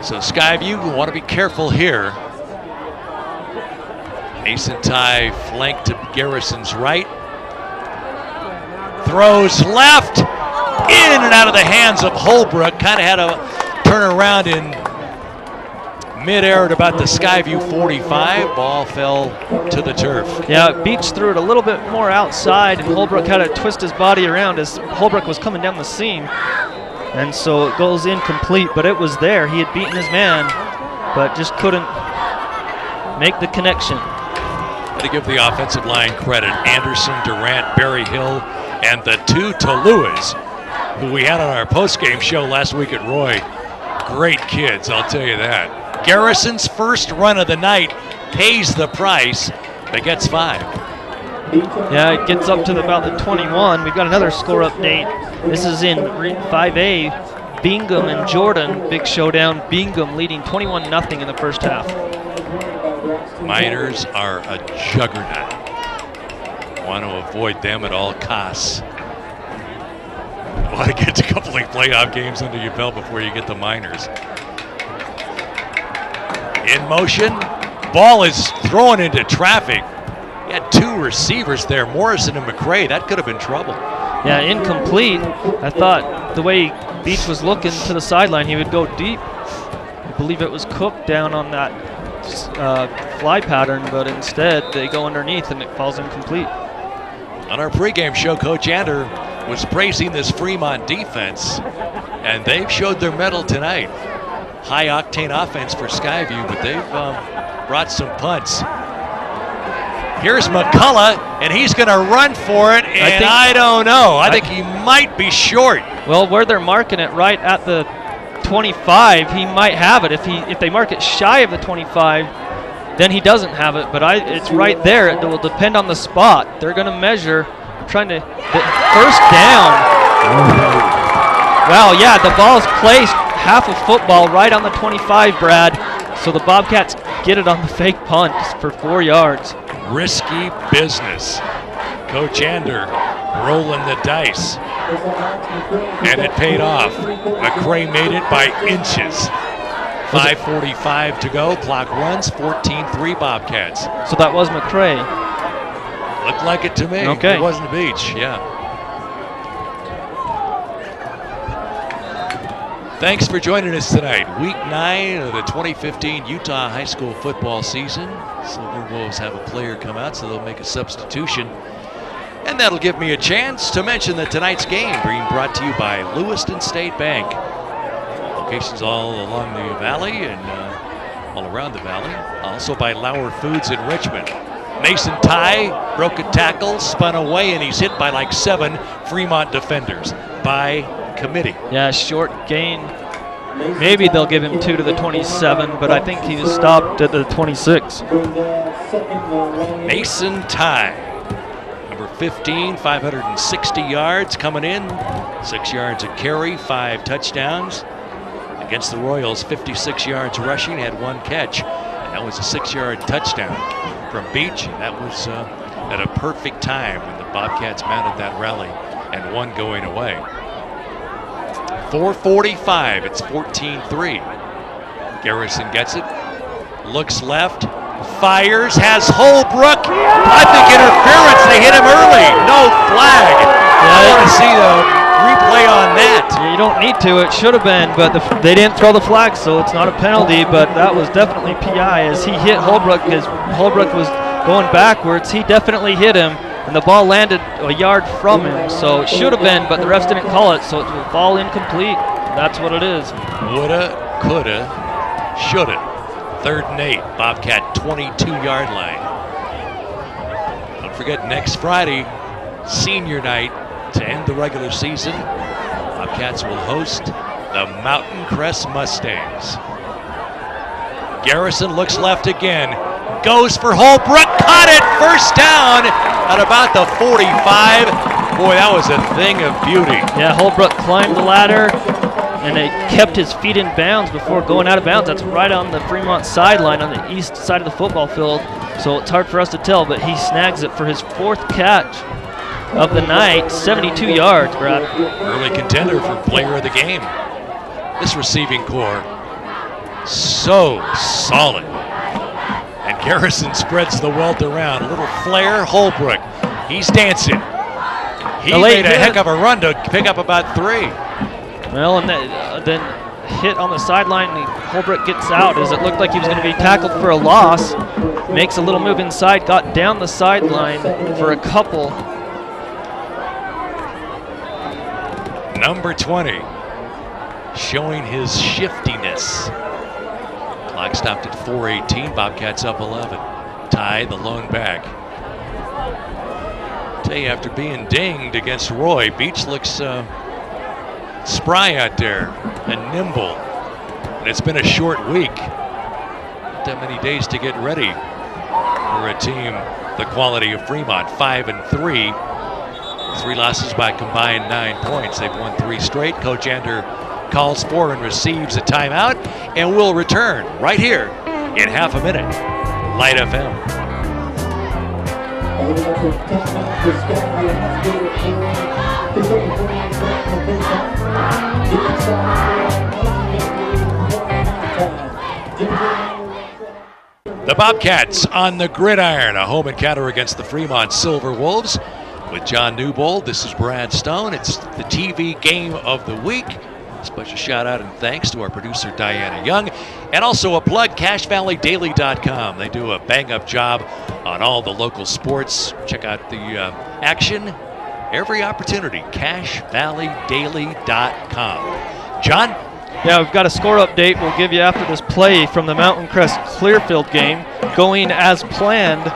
So Skyview will want to be careful here. Mason Ty flanked to Garrison's right. Throws left, in and out of the hands of Holbrook. Kind of had a turn around in midair at about the Skyview 45. Ball fell to the turf. Yeah, Beach threw it a little bit more outside, and Holbrook had to twist his body around as Holbrook was coming down the seam. And so it goes incomplete, but it was there. He had beaten his man, but just couldn't make the connection. Got to give the offensive line credit. Anderson, Durant, Berry Hill, and the two Toluas, who we had on our postgame show last week at Roy. Great kids, I'll tell you that. Garrison's first run of the night pays the price, but gets 5. Yeah, it gets up to about the 21. We've got another score update. This is in 5A. Bingham and Jordan, big showdown. Bingham leading 21-0 in the first half. Miners are a juggernaut. Want to avoid them at all costs. Want to get a couple of playoff games under your belt before you get the Miners. In motion, ball is thrown into traffic. He had 2 receivers there, Morrison and McCray. That could have been trouble. Yeah, incomplete. I thought the way Beach was looking to the sideline, he would go deep. I believe it was Cook down on that fly pattern, but instead they go underneath and it falls incomplete. On our pregame show, Coach Ander was praising this Fremont defense, and they've showed their mettle tonight. High-octane offense for Skyview, but they've brought some punts. Here's McCullough, and he's going to run for it, and I don't know. I think he might be short. Well, where they're marking it right at the 25, he might have it. If they mark it shy of the 25, then he doesn't have it. But it's right there. It will depend on the spot. They're going to measure, trying to first down. Wow, yeah, the ball's placed half a football right on the 25, Brad. So the Bobcats get it on the fake punt for 4 yards. Risky business. Coach Ander rolling the dice. And it paid off. McCray made it by inches. 5:45 to go. Clock runs. 14-3 Bobcats. So that was McCray. Looked like it to me. Okay. It wasn't the beach. Yeah. Thanks for joining us tonight. Week 9 of the 2015 Utah High School football season. Silver Wolves have a player come out, so they'll make a substitution. And that'll give me a chance to mention that tonight's game being brought to you by Lewiston State Bank. Locations all along the valley and all around the valley. Also by Lauer Foods in Richmond. Mason Ty broke a tackle, spun away, and he's hit by like 7 Fremont defenders by committee. Yeah, short gain. Maybe they'll give him 2 to the 27, but I think he was stopped at the 26. Mason Ty, number 15, 560 yards coming in, 6 yards a carry, 5 touchdowns. Against the Royals, 56 yards rushing, had 1 catch, and that was a 6-yard touchdown from Beach. And that was at a perfect time when the Bobcats mounted that rally and 1 going away. 4:45, it's 14-3. Garrison gets it, looks left, fires, has Holbrook. I think interference, they hit him early, no flag. I want to see the replay on that. Yeah, you don't need to, it should have been, but they didn't throw the flag, so it's not a penalty, but that was definitely PI as he hit Holbrook because Holbrook was going backwards. He definitely hit him, and the ball landed a yard from him, so it should have been, but the refs didn't call it, so it's a ball incomplete. That's what it is. Woulda, coulda, shoulda. 3rd and 8, Bobcat 22-yard line. Don't forget, next Friday, senior night to end the regular season. Bobcats will host the Mountain Crest Mustangs. Garrison looks left again. Goes for Holbrook, caught it, 1st down at about the 45. Boy, that was a thing of beauty. Yeah, Holbrook climbed the ladder and it kept his feet in bounds before going out of bounds. That's right on the Fremont sideline on the east side of the football field. So it's hard for us to tell, but he snags it for his 4th catch of the night, 72 yards, Brad. Early contender for player of the game. This receiving core, so solid. And Garrison spreads the wealth around. A little flare, Holbrook. He's dancing. He made a heck of a run to pick up about 3. Well, and then hit on the sideline, Holbrook gets out as it looked like he was going to be tackled for a loss. Makes a little move inside, got down the sideline for a couple. Number 20, showing his shiftiness. Clock stopped at 4:18. Bobcats up 11. Ty, the lone back. Tell you, after being dinged against Roy, Beach looks spry out there and nimble. And it's been a short week. Not that many days to get ready for a team the quality of Fremont. 5-3. 3 losses by combined 9 points. They've won 3 straight. Coach Ander calls for and receives a timeout, and we'll return right here in half a minute. Lite FM. The Bobcats on the gridiron, a home encounter against the Fremont Silver Wolves. With John Newbold, this is Brad Stone. It's the TV game of the week. Special shout out and thanks to our producer Diana Young, and also a plug, CashValleyDaily.com. They do a bang-up job on all the local sports. Check out the action every opportunity. CashValleyDaily.com. John? Yeah, we've got a score update we'll give you after this play from the Mountain Crest Clearfield game, going as planned.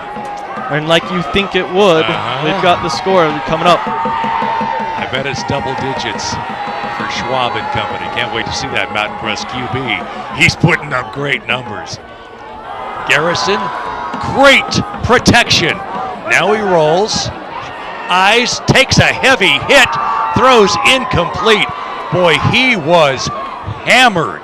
And like you think it would, we've got the score coming up. I bet it's double digits for Schwab and company. Can't wait to see that Mountain Crest QB. He's putting up great numbers. Garrison, great protection. Now he rolls. Eyes, takes a heavy hit, throws incomplete. Boy, he was hammered.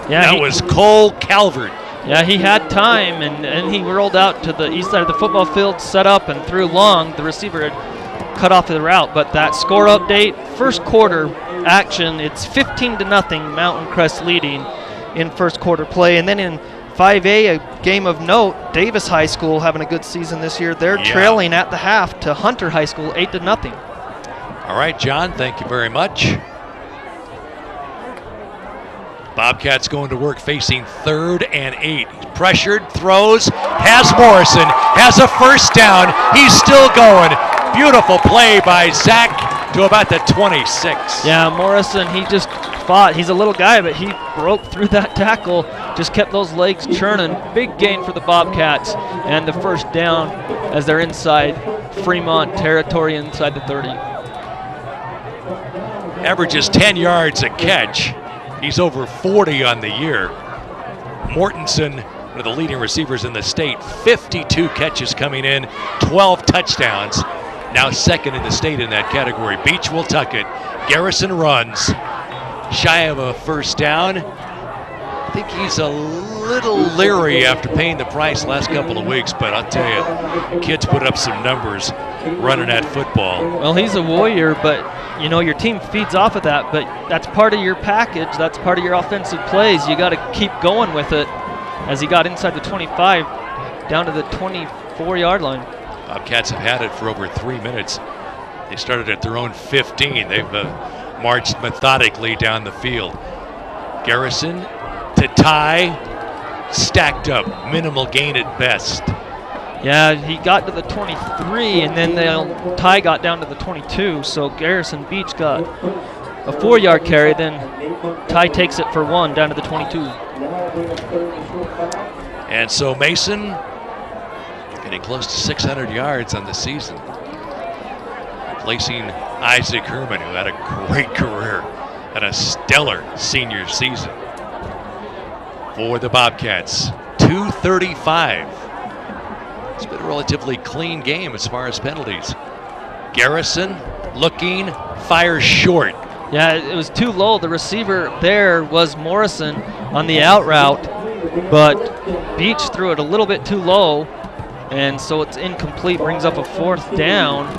Yeah, that was Cole Calvert. Yeah, he had time, and he rolled out to the east side of the football field, set up, and threw long. The receiver had cut off the route, but that score update, first quarter, action. It's 15-0, Mountain Crest leading in first quarter play. And then in 5A, a game of note, Davis High School having a good season this year. They're trailing at the half to Hunter High School 8-0. All right, John, thank you very much. Bobcats going to work facing 3rd and 8. Pressured, throws, has Morrison, has a first down. He's still going. Beautiful play by Zach to about the 26. Yeah, Morrison, he just fought. He's a little guy, but he broke through that tackle, just kept those legs churning. Big gain for the Bobcats, and the first down as they're inside Fremont territory inside the 30. Averages 10 yards a catch. He's over 40 on the year. Mortensen, one of the leading receivers in the state, 52 catches coming in, 12 touchdowns. Now second in the state in that category. Beach will tuck it. Garrison runs. Shy of a first down. I think he's a little leery after paying the price last couple of weeks, but I'll tell you, kids put up some numbers running that football. Well, he's a warrior, but you know, your team feeds off of that, but that's part of your package. That's part of your offensive plays. You got to keep going with it as he got inside the 25 down to the 24-yard line. Bobcats have had it for over 3 minutes. They started at their own 15. They've marched methodically down the field. Garrison to Ty, stacked up, minimal gain at best. Yeah, he got to the 23, and then Ty got down to the 22, so Garrison Beach got a 4-yard carry, then Ty takes it for 1 down to the 22. And so Mason getting close to 600 yards on the season, replacing Isaac Herman, who had a great career and a stellar senior season. For the Bobcats, 2:35. It's been a relatively clean game as far as penalties. Garrison looking, fires short. Yeah, it was too low. The receiver there was Morrison on the out route, but Beach threw it a little bit too low, and so it's incomplete, brings up a 4th down.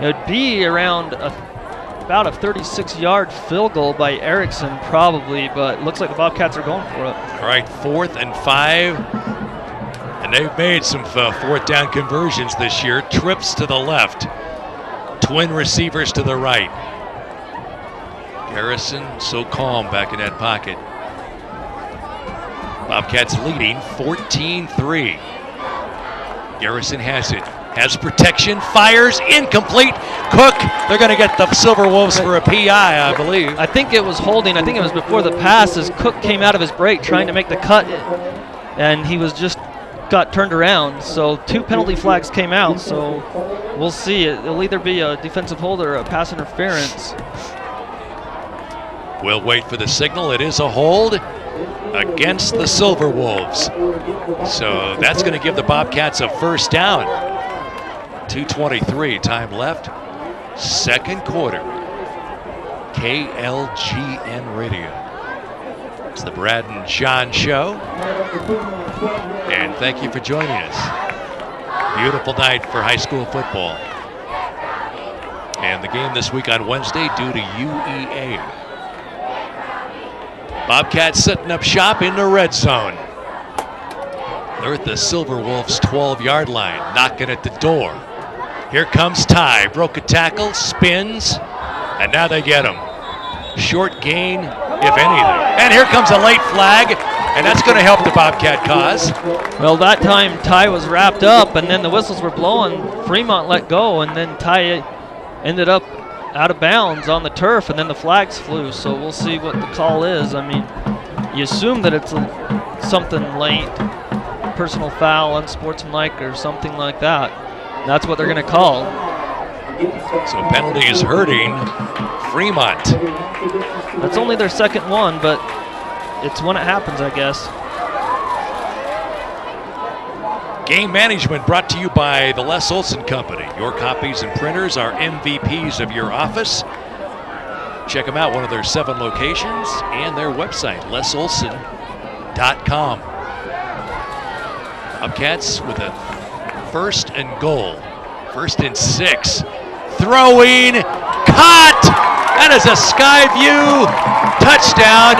It would be around about a 36-yard field goal by Erickson probably, but looks like the Bobcats are going for it. All right, 4th and 5. And they've made some 4th down conversions this year. Trips to the left. Twin receivers to the right. Garrison so calm back in that pocket. Bobcats leading 14-3. Garrison has it. Has protection, fires, incomplete. Cook, they're going to get the Silver Wolves for a PI, I believe. I think it was holding. I think it was before the pass as Cook came out of his break trying to make the cut, and he was just got turned around. So 2 penalty flags came out, so we'll see. It'll either be a defensive hold or a pass interference. We'll wait for the signal. It is a hold against the Silver Wolves. So that's going to give the Bobcats a first down. 2:23 time left. Second quarter. KLGN Radio. It's the Brad and John Show. And thank you for joining us. Beautiful night for high school football. And the game this week on Wednesday due to UEA. Bobcats setting up shop in the red zone. They're at the Silver Wolves 12-yard line, knocking at the door. Here comes Ty, broke a tackle, spins, and now they get him. Short gain, if anything. And here comes a late flag, and that's going to help the Bobcat cause. Well, that time Ty was wrapped up, and then the whistles were blowing. Fremont let go, and then Ty ended up out of bounds on the turf, and then the flags flew. So we'll see what the call is. I mean, you assume that it's something late, personal foul, unsportsmanlike, or something like that. That's what they're going to call. So penalty is hurting Fremont. That's only their second one, but it's when it happens, I guess. Game management brought to you by the Les Olson Company. Your copies and printers are MVPs of your office. Check them out, one of their 7 locations, and their website, lesolson.com. Bobcats with a 1st and goal. 1st and 6. Throwing, caught, and That is a Sky View touchdown.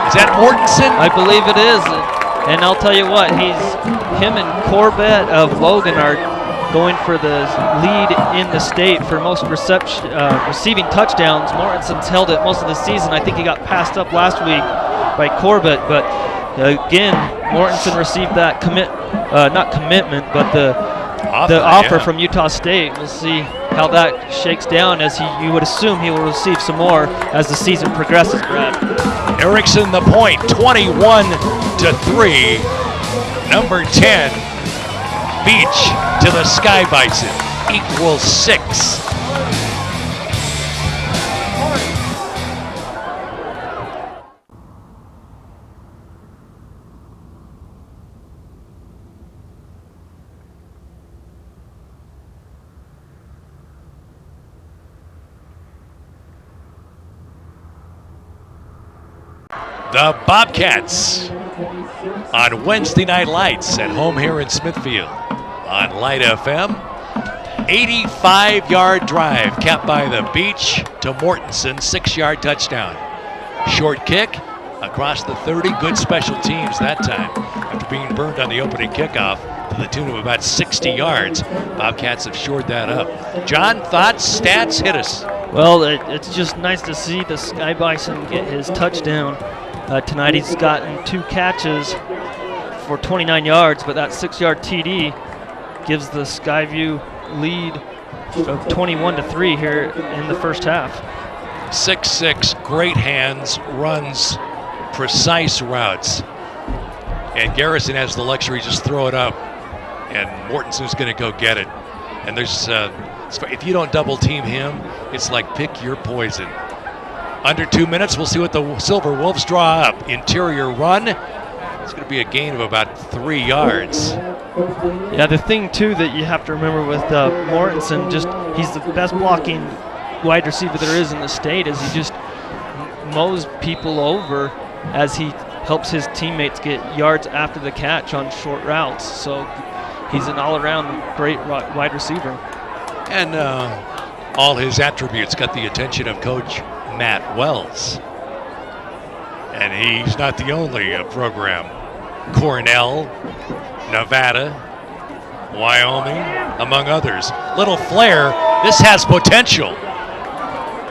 Is that Mortensen? I believe it is. And I'll tell you what, him and Corbett of Logan are going for the lead in the state for most receiving touchdowns. Mortensen's held it most of the season. I think he got passed up last week by Corbett, but again, Mortensen received that the offer from Utah State. We'll see how that shakes down, as you would assume he will receive some more as the season progresses, Brad. Erickson the point, 21-3. Number 10, Beach to the Sky Bison, equals 6. The Bobcats on Wednesday Night Lights at home here in Smithfield on Lite FM. 85-yard drive capped by the Beach to Mortensen, 6-yard touchdown. Short kick across the 30, good special teams that time after being burned on the opening kickoff to the tune of about 60 yards. Bobcats have shored that up. John, thoughts, stats, hit us. Well, it's just nice to see the Sky Bison get his touchdown. Tonight he's gotten 2 catches for 29 yards, but that 6-yard TD gives the Skyview lead of 21-3 here in the first half. 6'6", great hands, runs, precise routes. And Garrison has the luxury to just throw it up, and Mortensen's going to go get it. And there's, if you don't double team him, it's like pick your poison. Under 2 minutes, we'll see what the Silver Wolves draw up. Interior run. It's going to be a gain of about 3 yards. Yeah, the thing, too, that you have to remember with Mortensen, he's the best blocking wide receiver there is in the state, as he just mows people over as he helps his teammates get yards after the catch on short routes. So he's an all-around great wide receiver. And all his attributes got the attention of Coach Matt Wells. And he's not the only program. Cornell, Nevada, Wyoming, among others. Little flare. This has potential.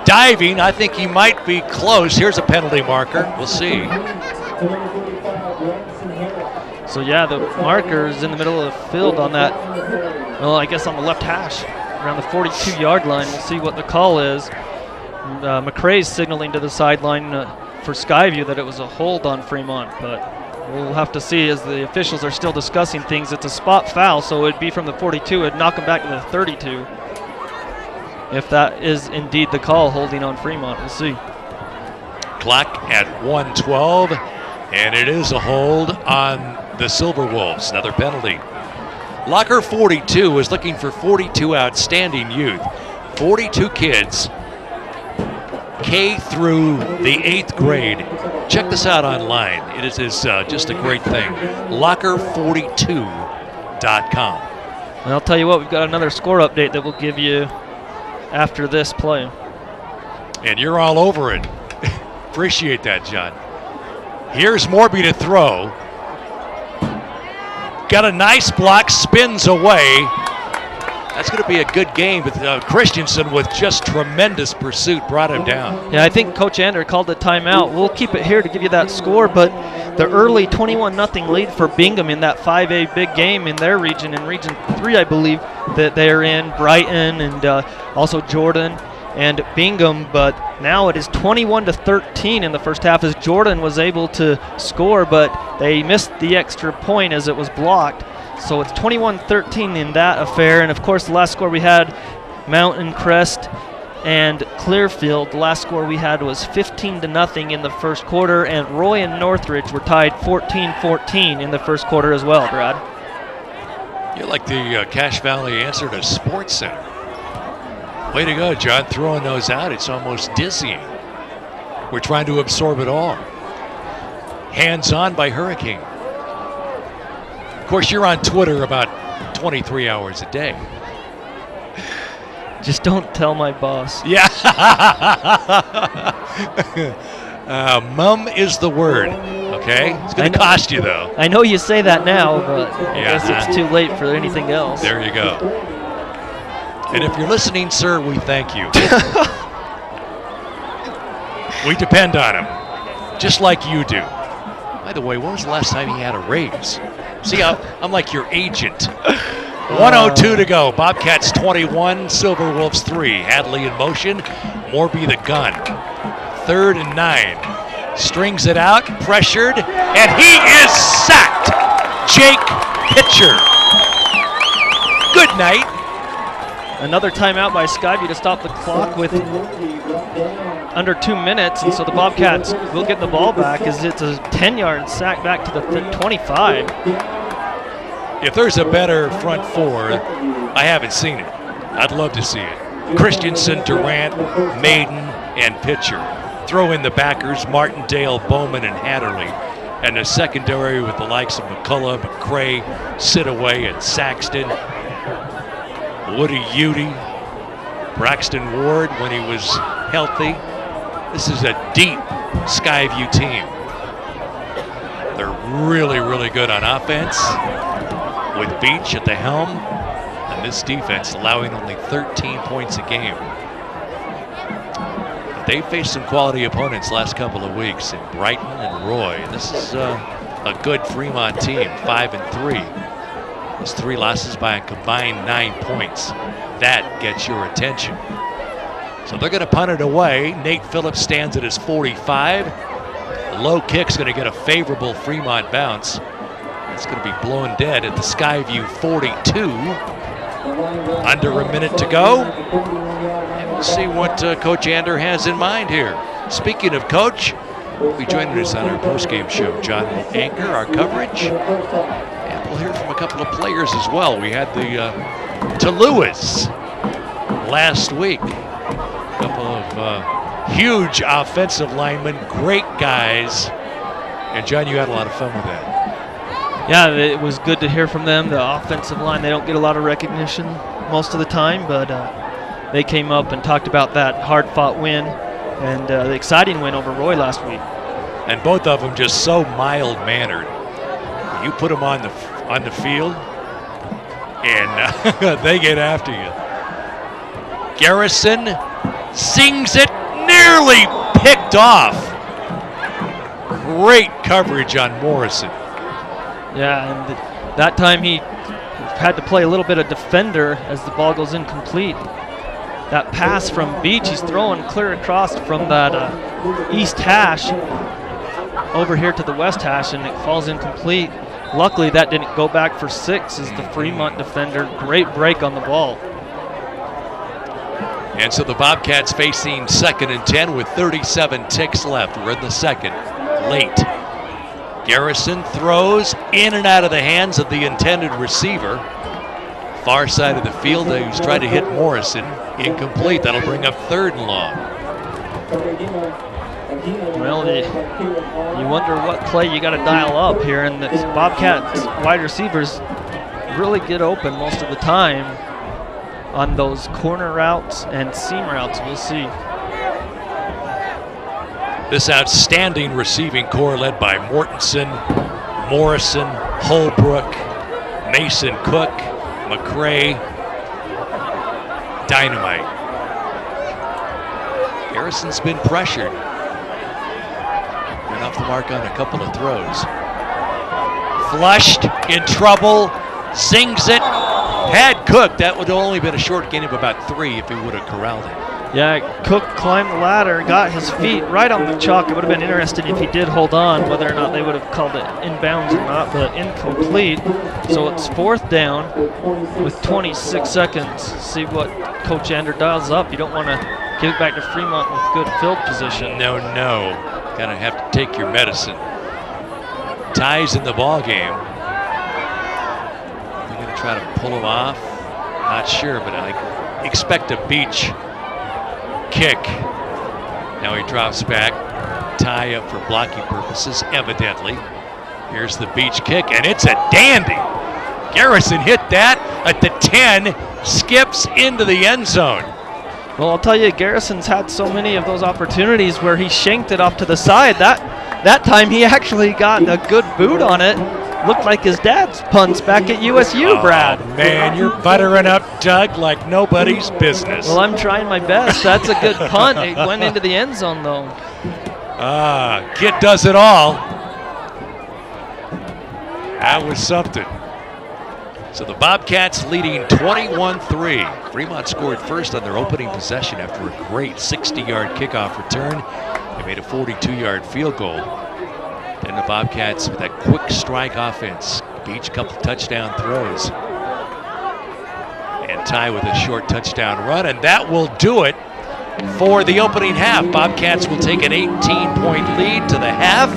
Diving, I think he might be close. Here's a penalty marker. We'll see. So yeah, the marker is in the middle of the field on that, well, I guess on the left hash, around the 42-yard line. We'll see what the call is. McCrae's signaling to the sideline for Skyview that it was a hold on Fremont, but we'll have to see as the officials are still discussing things. It's a spot foul, so it'd be from the 42. It'd knock him back to the 32. If that is indeed the call, holding on Fremont, we'll see. Clock at 1:12, and it is a hold on the Silver Wolves. Another penalty. Locker 42 is looking for 42 outstanding youth. 42 kids, K through the 8th grade. Check this out online. It is just a great thing. Locker42.com. And I'll tell you what, we've got another score update that we'll give you after this play. And you're all over it. Appreciate that, John. Here's Morby to throw. Got a nice block, spins away. That's going to be a good game, but Christensen with just tremendous pursuit brought him down. Yeah, I think Coach Ander called the timeout. We'll keep it here to give you that score, but the early 21-0 lead for Bingham in that 5A big game in their region, in Region 3, I believe, that they're in, Brighton and also Jordan and Bingham, but now it is 21-13 in the first half as Jordan was able to score, but they missed the extra point as it was blocked. So it's 21-13 in that affair. And of course, the last score we had, Mountain Crest and Clearfield. The last score we had was 15-0 in the first quarter, and Roy and Northridge were tied 14-14 in the first quarter as well, Brad. You're like the Cache Valley answer to Sports Center. Way to go, John, throwing those out. It's almost dizzying. We're trying to absorb it all. Hands on by Hurricane. Of course, you're on Twitter about 23 hours a day. Just don't tell my boss. Yeah. Mum is the word, okay? It's going to cost you, though. I know you say that now, but I Yeah. guess it's too late for anything else. There you go. And if you're listening, sir, we thank you. We depend on him, just like you do. By the way, when was the last time he had a raise? See, I'm like your agent. 1:02 to go. Bobcats 21, Silverwolves 3. Hadley in motion. Morby the gun. 3rd and 9. Strings it out, pressured, and he is sacked. Jake Pitcher. Good night. Another timeout by Sky View to stop the clock with under 2 minutes, and so the Bobcats will get the ball back as it's a 10-yard sack back to the 25. If there's a better front four, I haven't seen it. I'd love to see it. Christensen, Durant, Maiden, and Pitcher. Throw in the backers, Martindale, Bowman, and Hatterley. And the secondary with the likes of McCullough, McCray, Sitaway, and Saxton. Woody Udy, Braxton Ward when he was healthy. This is a deep Skyview team. They're really, really good on offense with Beach at the helm, and this defense allowing only 13 points a game. They've faced some quality opponents last couple of weeks in Brighton and Roy. This is a good Fremont team, 5-3. Those 3 losses by a combined 9 points. That gets your attention. So they're going to punt it away. Nate Phillips stands at his 45. The low kick's going to get a favorable Fremont bounce. It's going to be blown dead at the Skyview 42. Under a minute to go. And we'll see what Coach Ander has in mind here. Speaking of Coach, he'll be joining us on our postgame show. John will anchor our coverage. And we'll hear from a couple of players as well. We had the Tuluas last week. A couple of huge offensive linemen, great guys. And John, you had a lot of fun with that. Yeah, it was good to hear from them. The offensive line, they don't get a lot of recognition most of the time, but they came up and talked about that hard-fought win and the exciting win over Roy last week. And both of them just so mild-mannered. You put them on the field, and they get after you. Garrison sings it, nearly picked off. Great coverage on Morrison. Yeah, and that time he had to play a little bit of defender as the ball goes incomplete. That pass from Beach, he's throwing clear across from that east hash over here to the west hash, and it falls incomplete. Luckily, that didn't go back for 6 as the Fremont defender. Great break on the ball. And so the Bobcats facing 2nd and 10 with 37 ticks left. We're in the second, late. Garrison throws in and out of the hands of the intended receiver. Far side of the field, he's trying to hit Morrison. Incomplete. That'll bring up 3rd and long. Well, you wonder what play you got to dial up here, and the Bobcats wide receivers really get open most of the time on those corner routes and seam routes. We'll see. This outstanding receiving core led by Mortensen, Morrison, Holbrook, Mason Cook, McCray, dynamite. Garrison's been pressured. Went off the mark on a couple of throws. Flushed, in trouble, sings it. Had Cook, that would have only been a short gain of about 3 if he would have corralled it. Yeah, Cook climbed the ladder, got his feet right on the chalk. It would have been interesting if he did hold on, whether or not they would have called it inbounds or not, but incomplete. So it's 4th down with 26 seconds. See what Coach Ander dials up. You don't want to give it back to Fremont with good field position. No. Gotta have to take your medicine. Ties in the ball game. They're gonna try to pull him off. Not sure, but I expect a Beach kick. Now he drops back. Tie up for blocking purposes, evidently. Here's the Beach kick, and it's a dandy. Garrison hit that at the 10, skips into the end zone. Well, I'll tell you, Garrison's had so many of those opportunities where he shanked it off to the side. That time he actually got a good boot on it. Looked like his dad's punts back at USU, Brad. Man, you're buttering up Doug like nobody's business. Well, I'm trying my best. That's a good punt. It went into the end zone, though. Kid does it all. That was something. So the Bobcats leading 21-3. Fremont scored first on their opening possession after a great 60-yard kickoff return. They made a 42-yard field goal. Then the Bobcats with that quick strike offense, each couple touchdown throws. And Ty with a short touchdown run, and that will do it for the opening half. Bobcats will take an 18-point lead to the half.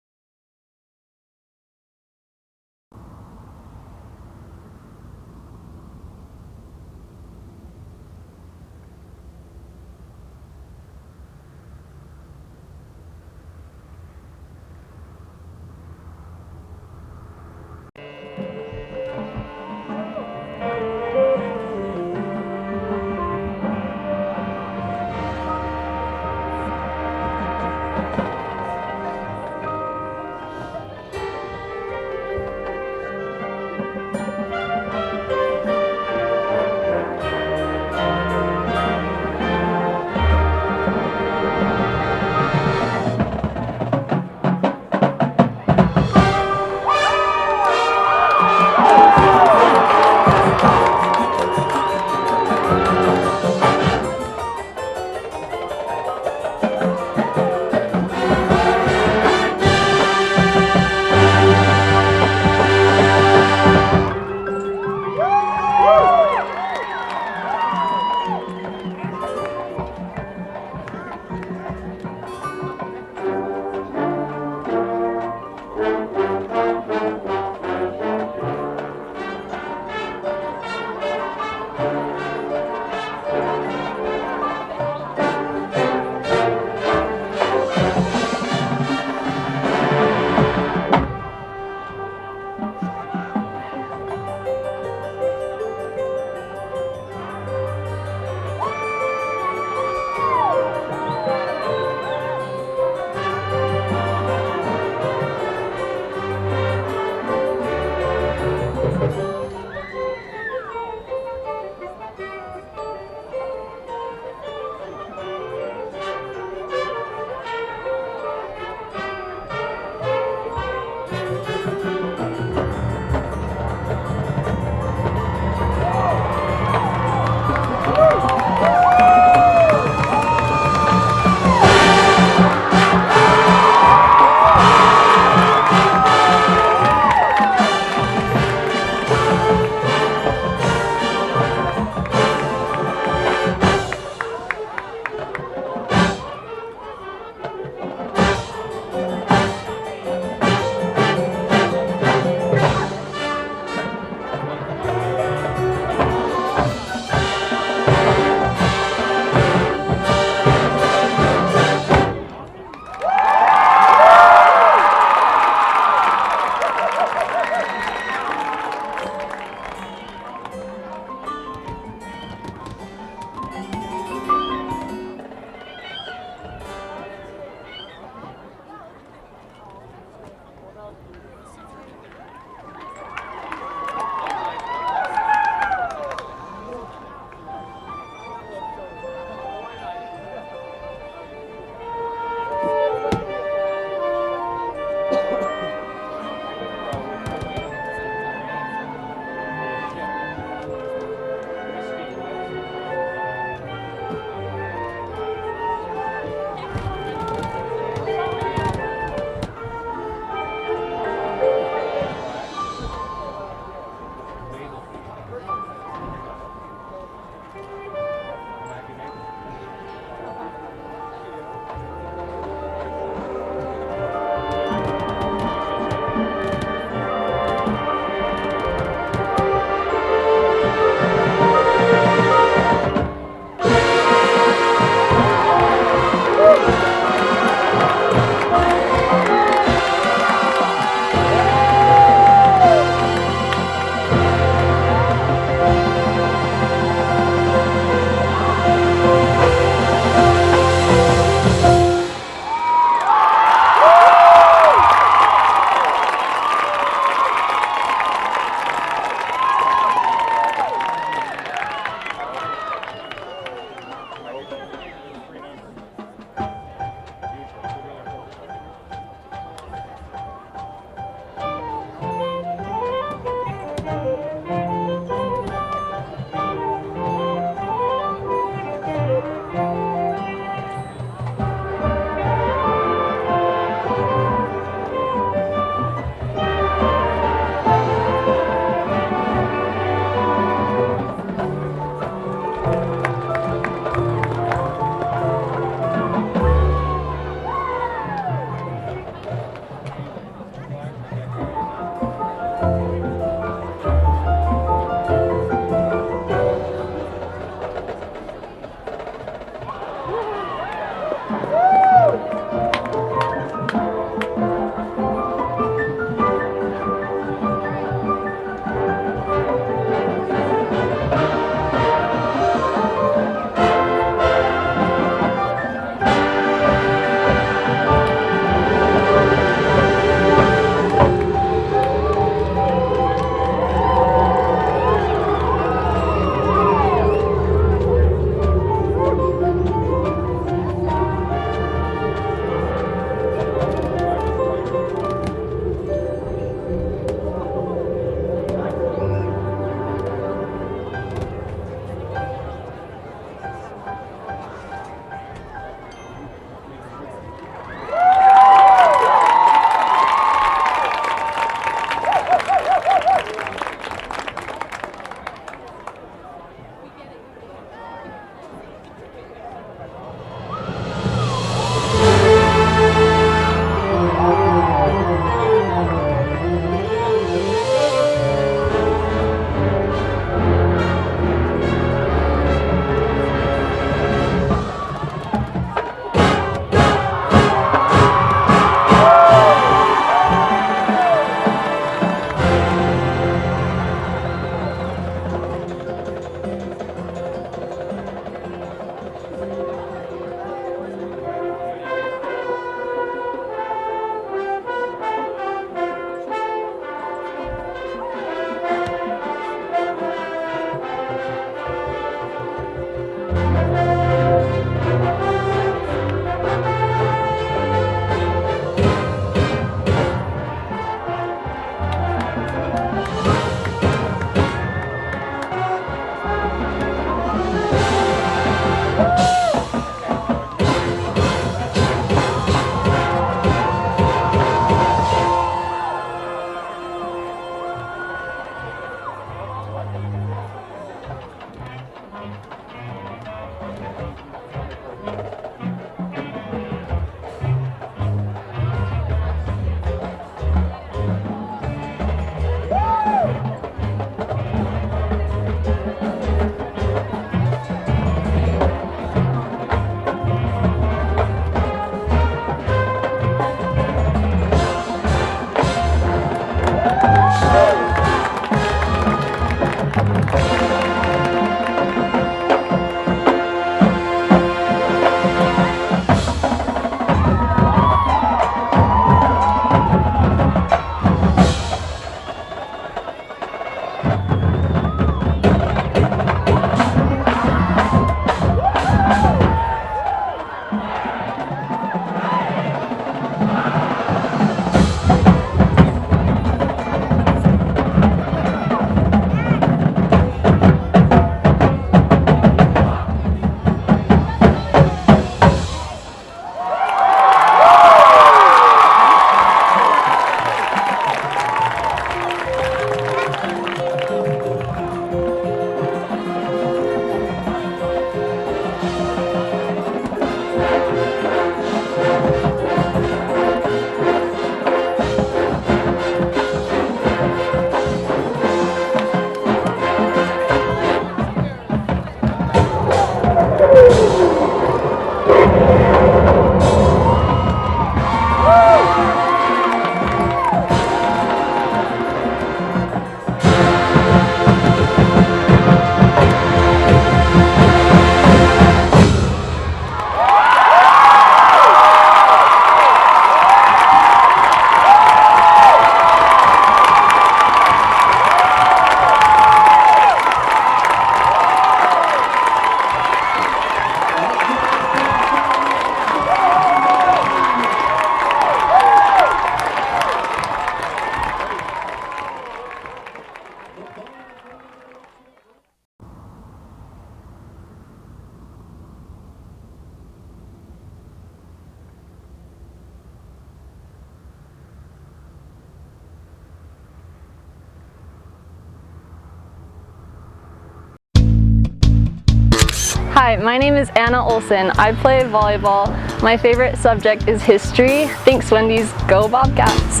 Hi, my name is Anna Olson. I play volleyball. My favorite subject is history. Thanks, Wendy's. Go Bobcats!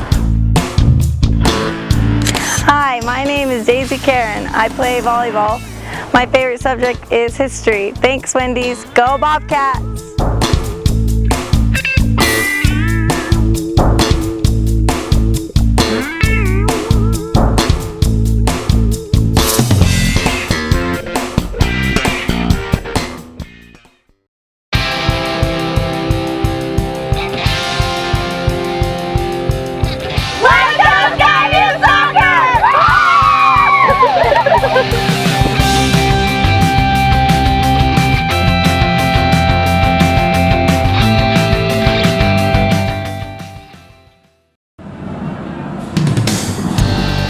is Daisy Karen. I play volleyball. My favorite subject is history. Thanks, Wendy's. Go Bobcats!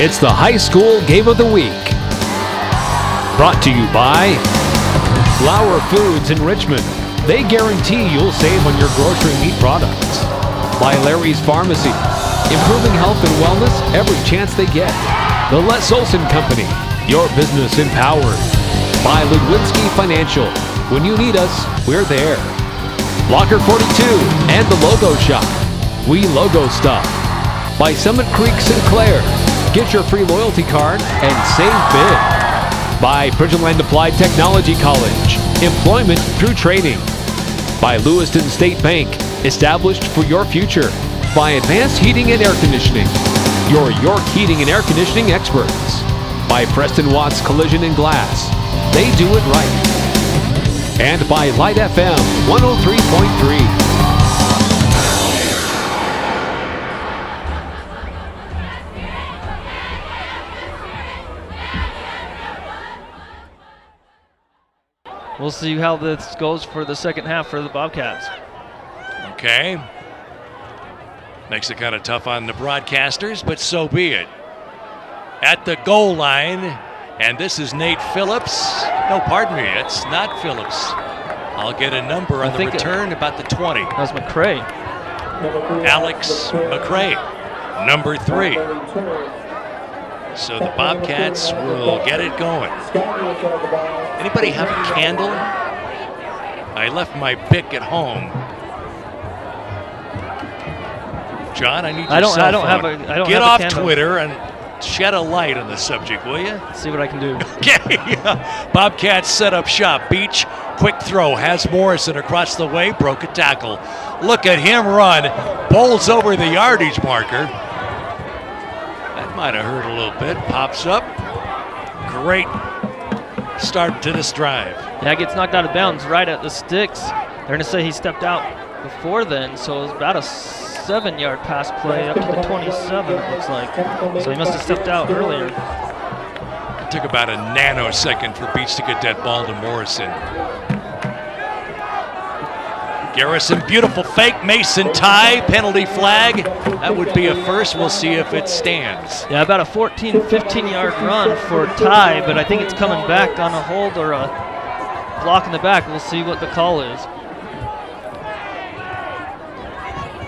It's the High School Game of the Week. Brought to you by Flower Foods in Richmond. They guarantee you'll save on your grocery meat products. By Larry's Pharmacy. Improving health and wellness every chance they get. The Les Olson Company. Your business empowered. By Ludwinski Financial. When you need us, we're there. Locker 42 and the Logo Shop. We logo stuff. By Summit Creek Sinclair. Get your free loyalty card and save big. By Bridgeland Applied Technology College. Employment through training. By Lewiston State Bank. Established for your future. By Advanced Heating and Air Conditioning. Your York heating and air conditioning experts. By Preston Watts Collision and Glass. They do it right. And by Lite FM 103.3. We'll see how this goes for the second half for the Bobcats. Okay. Makes it kind of tough on the broadcasters, but so be it. At the goal line, and this is Nate Phillips. No, pardon me, it's not Phillips. I'll get a number on the return, about the 20. That was McCray. Alex McCray, number 3. So the Bobcats will get it going. Anybody have a candle? I left my Bic at home. John, I need your cell phone. I don't have a Get off candle. Twitter and shed a light on the subject, will you? See what I can do. Okay. Bobcats set up shop. Beach, quick throw. Has Morrison across the way. Broke a tackle. Look at him run. Bowls over the yardage marker. That might have hurt a little bit. Pops up. Great start to this drive. Yeah, gets knocked out of bounds right at the sticks. They're going to say he stepped out before then, so it was about a 7-yard pass play up to the 27, it looks like. So he must have stepped out earlier. It took about a nanosecond for Beach to get that ball to Morrison. Garrison, beautiful fake. Mason tie, penalty flag. That would be a first. We'll see if it stands. Yeah, about a 14, 15-yard run for tie, but I think it's coming back on a hold or a block in the back. We'll see what the call is.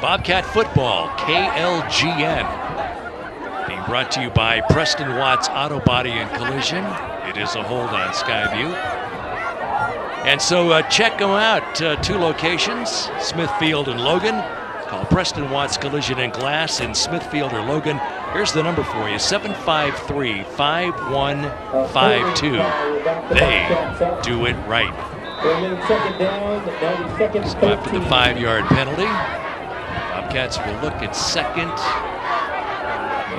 Bobcat football, KLGN. Being brought to you by Preston Watts Auto Body and Collision. It is a hold on Sky View. And so check them out, 2 locations, Smithfield and Logan. Call Preston Watts Collision and Glass in Smithfield or Logan. Here's the number for you, 753-5152. They do it right. So after the 5-yard penalty, Bobcats will look at 2nd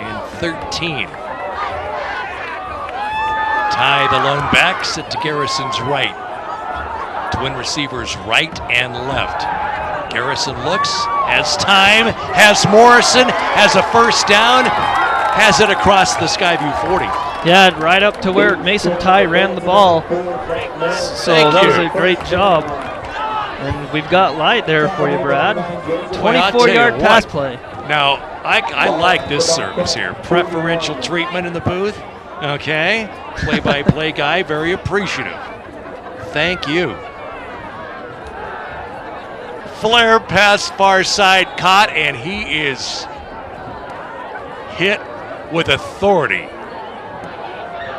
and 13. Ty, the lone back, set to Garrison's right. Twin receivers right and left. Garrison looks, has time, has Morrison, has a first down, has it across the Skyview 40. Yeah, right up to where Mason Ty ran the ball. So that was a great job. And we've got Light there for you, Brad. 24-yard pass play. Now, I like this service here. Preferential treatment in the booth. Okay. Play-by-play guy, very appreciative. Thank you. Flare pass far side caught, and he is hit with authority.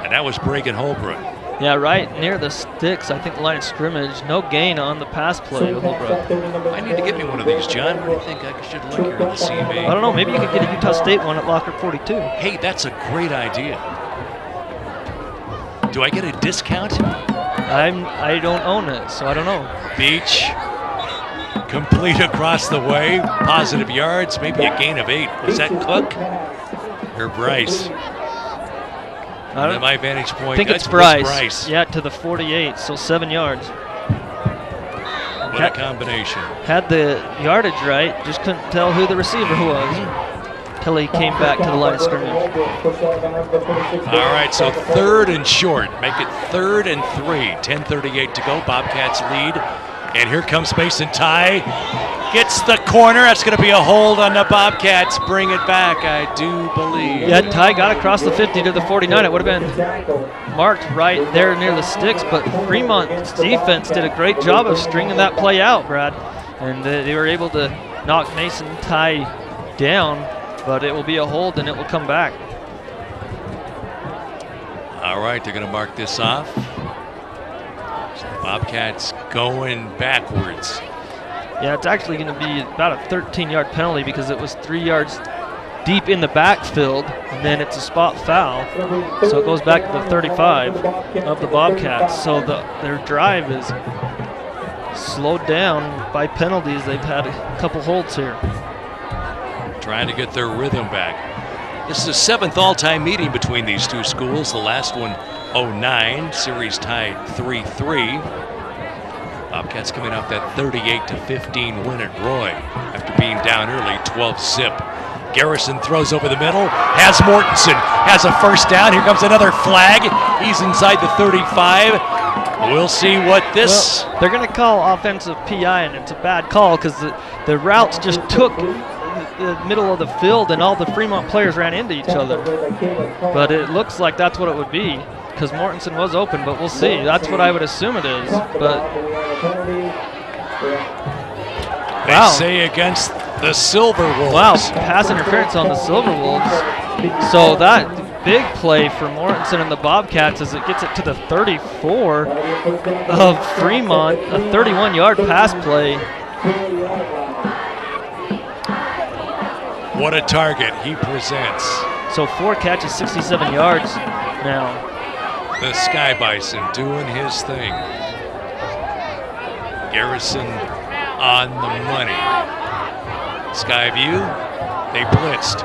And that was Bregan Holbrook. Yeah, right near the sticks, I think, the line of scrimmage. No gain on the pass play with Holbrook. I need to get me one of these, John. What do you think I should look here in the CMA? I don't know. Maybe you could get a Utah State one at Locker 42. Hey, that's a great idea. Do I get a discount? I don't own it, so I don't know. Beach. Complete across the way. Positive yards. Maybe a gain of 8. Was that Cook or Bryce? From my vantage point, I think it's Bryce. Yeah, to the 48, so 7 yards. What a combination. Had the yardage right, just couldn't tell who the receiver was until he came back to the line of scrimmage. All right, so 3rd and short. Make it 3rd and 3. 10:38 to go. Bobcats lead. And here comes Mason Ty. Gets the corner. That's going to be a hold on the Bobcats. Bring it back, I do believe. Yeah, Ty got across the 50 to the 49. It would have been marked right there near the sticks, but Fremont's defense did a great job of stringing that play out, Brad. And they were able to knock Mason Ty down, but it will be a hold and it will come back. All right, they're going to mark this off. So the Bobcats going backwards. Yeah, it's actually going to be about a 13-yard penalty because it was 3 yards deep in the backfield, and then it's a spot foul. So it goes back to the 35 of the Bobcats. So their drive is slowed down by penalties. They've had a couple holds here. Trying to get their rhythm back. This is the 7th all-time meeting between these two schools. The last one, 09, series tied 3-3. Bobcats coming off that 38-15 win at Roy after being down early, 12-zip. Garrison throws over the middle, has Mortensen, has a first down. Here comes another flag. He's inside the 35. We'll see what this... Well, they're going to call offensive PI, and it's a bad call because the routes just took the middle of the field and all the Fremont players ran into each other. But it looks like that's what it would be because Mortensen was open, but we'll see. That's what I would assume it is. But they say against the Silver Wolves. Wow, pass interference on the Silver Wolves. So that big play for Mortensen and the Bobcats as it gets it to the 34 of Fremont, a 31-yard pass play. What a target he presents. So 4 catches, 67 yards now. The Sky Bison doing his thing. Garrison on the money. Sky View, they blitzed.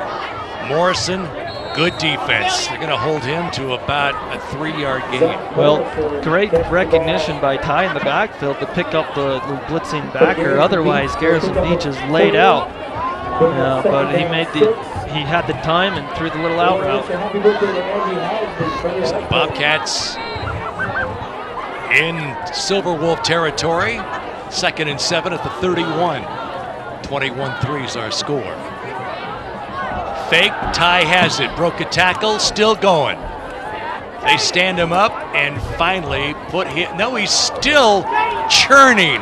Morrison, good defense. They're going to hold him to about a 3-yard gain. Well, great recognition by Ty in the backfield to pick up the blitzing backer. Otherwise, Garrison Beach is laid out. But he had the time and threw the little out route. So Bobcats in Silver Wolf territory. 2nd and 7 at the 31. 21-3 is our score. Fake, Ty has it. Broke a tackle, still going. They stand him up and finally put him. No, he's still churning.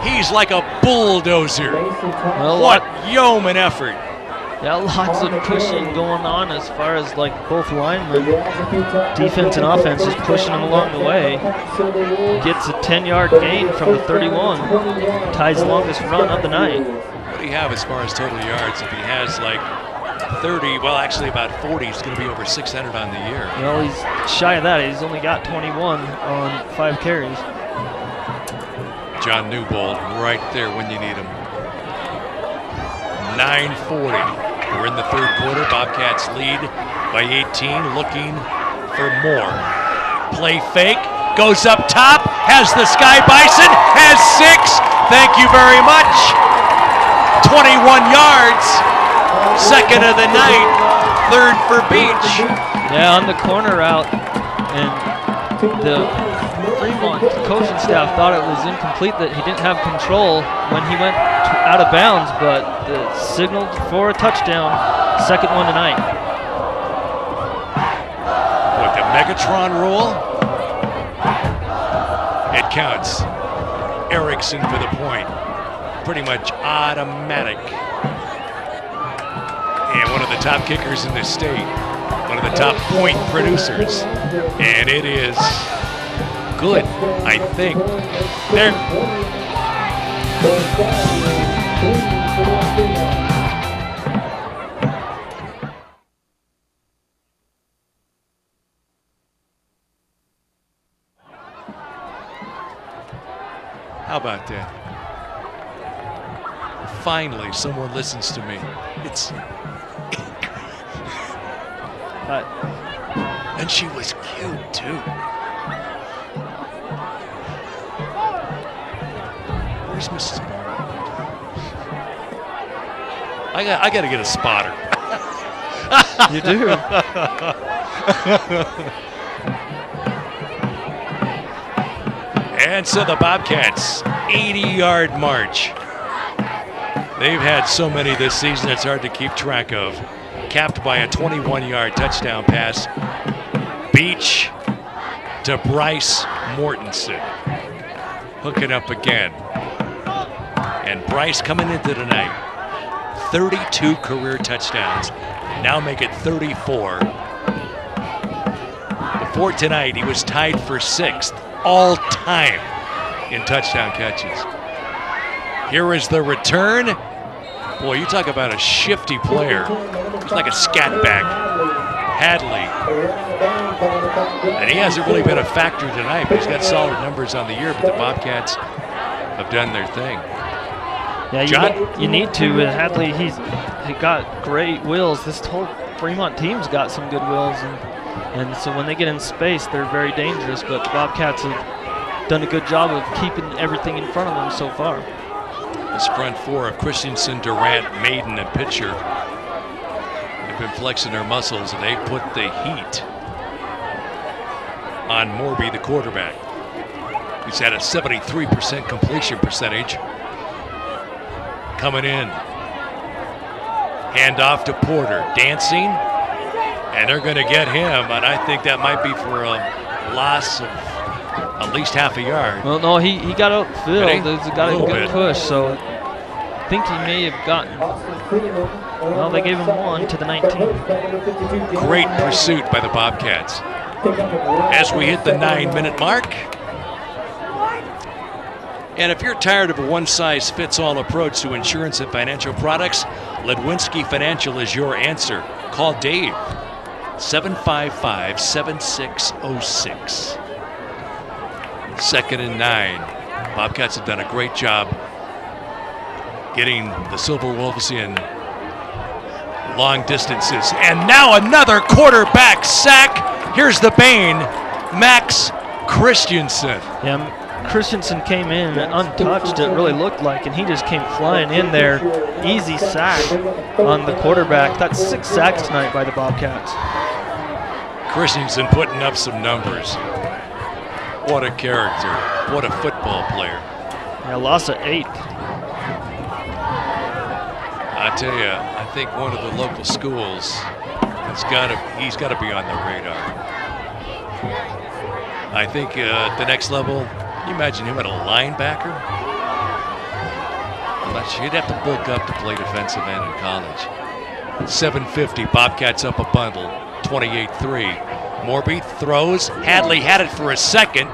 He's like a bulldozer. Well, what yeoman effort. Yeah, lots of pushing going on as far as like both linemen. Defense and offense is pushing him along the way. Gets a 10-yard gain from the 31. Ty's longest run of the night. What do you have as far as total yards? If he has like 30, well, actually about 40, he's going to be over 600 on the year. Well, he's shy of that. He's only got 21 on 5 carries. John Newbold right there when you need him. 9:40. We're in the 3rd quarter. Bobcats lead by 18, looking for more. Play fake, goes up top, has the Sky Bison, has 6. Thank you very much. 21 yards. 2nd of the night, 3rd for Beach. Yeah, on the corner route, and the Fremont coaching staff thought it was incomplete, that he didn't have control when he went out of bounds, but signaled for a touchdown. 2nd one tonight. What, the Megatron rule? It counts. Erickson for the point. Pretty much automatic. And one of the top kickers in the state. One of the top point producers. And it is good, I think. How about that? Finally, someone listens to me. It's and she was cute too. Where's Mrs. Barber? I got to get a spotter. You do. And so the Bobcats, 80-yard march. They've had so many this season it's hard to keep track of. Capped by a 21-yard touchdown pass. Beach to Bryce Mortensen. Hooking up again. And Bryce coming into tonight. 32 career touchdowns. Now make it 34. Before tonight, he was tied for 6th all time in touchdown catches. Here is the return. Boy, you talk about a shifty player. He's like a scat bag. Hadley. And he hasn't really been a factor tonight, but he's got solid numbers on the year. But the Bobcats have done their thing. Yeah, John? you need to. Hadley, he got great wheels. This whole Fremont team's got some good wheels, and so when they get in space, they're very dangerous. But the Bobcats have done a good job of keeping everything in front of them so far. This front four of Christensen, Durant, Maiden, and Pitcher have been flexing their muscles, and they put the heat on Morby, the quarterback. He's at a 73% completion percentage. Coming in. Hand off to Porter. Dancing. And they're going to get him, but I think that might be for a loss of at least half a yard. Well, no, he got upfield. He's got a good bit. push, so I think he may have gotten. Well, they gave him 1 to the 19. Great pursuit by the Bobcats. As we hit the 9-minute mark. And if you're tired of a one-size-fits-all approach to insurance and financial products, Ledwinski Financial is your answer. Call Dave, 755-7606. 2nd and 9. Bobcats have done a great job getting the Silver Wolves in long distances. And now another quarterback sack. Here's the Bane, Max Christensen. Yeah, Christensen came in untouched, it really looked like, and he just came flying in there. Easy sack on the quarterback. That's 6 sacks tonight by the Bobcats. Christensen putting up some numbers. What a character. What a football player. Yeah, loss of 8. I tell you, I think one of the local schools he's got to be on the radar. I think the next level, you imagine him at a linebacker? I'm not sure. He'd have to bulk up to play defensive end in college. 7:50, Bobcats up a bundle, 28-3. Morby throws. Hadley had it for a second.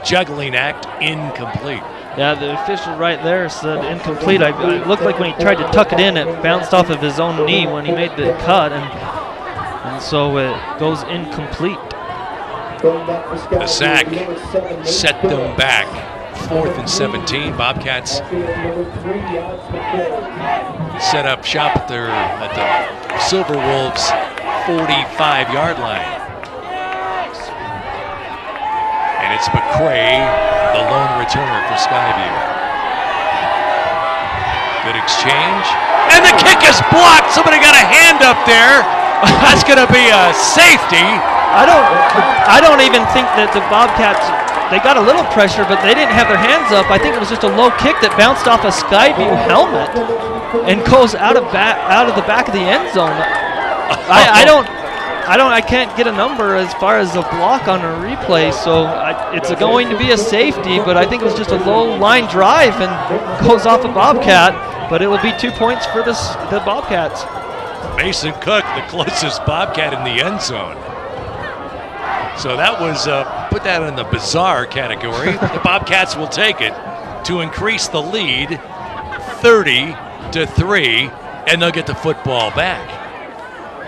Juggling act, incomplete. Yeah, the official right there said incomplete. It looked like when he tried to tuck it in, it bounced off of his own knee when he made the cut, and so it goes incomplete. The sack set them back. 4th and 17. Bobcats set up shop at the Silver Wolves 45-yard line. And it's McCray, the lone returner for Sky View. Good exchange. And the kick is blocked. Somebody got a hand up there. That's going to be a safety. I don't even think that the Bobcats, they got a little pressure, but they didn't have their hands up. I think it was just a low kick that bounced off a Sky View helmet and goes out of the back of the end zone. I can't get a number as far as a block on a replay, so it's going to be a safety, but I think it was just a low line drive and goes off a Bobcat, but it will be 2 points for the Bobcats. Mason Cook, the closest Bobcat in the end zone. So that was, put that in the bizarre category. The Bobcats will take it to increase the lead 30-3, and they'll get the football back.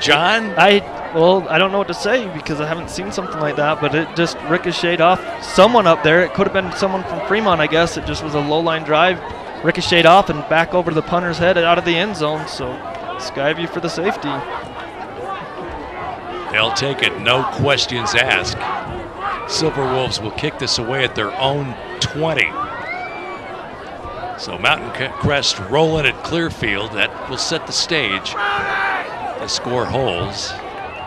John? I Well, I don't know what to say because I haven't seen something like that, but it just ricocheted off someone up there. It could have been someone from Fremont, I guess. It just was a low-line drive, ricocheted off and back over to the punter's head and out of the end zone. So Sky View for the safety. They'll take it, no questions asked. Silver Wolves will kick this away at their own 20. So Mountain Crest rolling at Clearfield. That will set the stage. The score holds,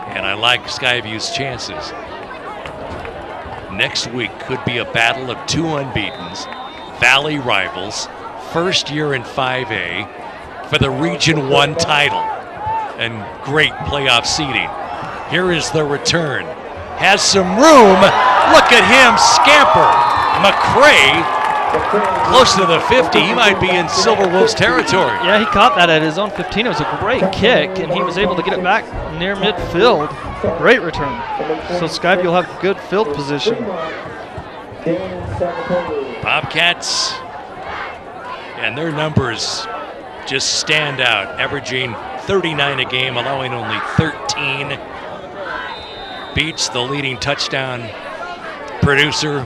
and I like Skyview's chances. Next week could be a battle of two unbeatens, Valley rivals, first year in 5A for the Region 1 title and great playoff seeding. Here is the return. Has some room. Look at him scamper. McCray close to the 50. He might be in Silver Wolves territory. Yeah, he caught that at his own 15. It was a great kick, and he was able to get it back near midfield. Great return. So Skyview will have good field position. Bobcats and their numbers just stand out, averaging 39 a game, allowing only 13. Beats the leading touchdown producer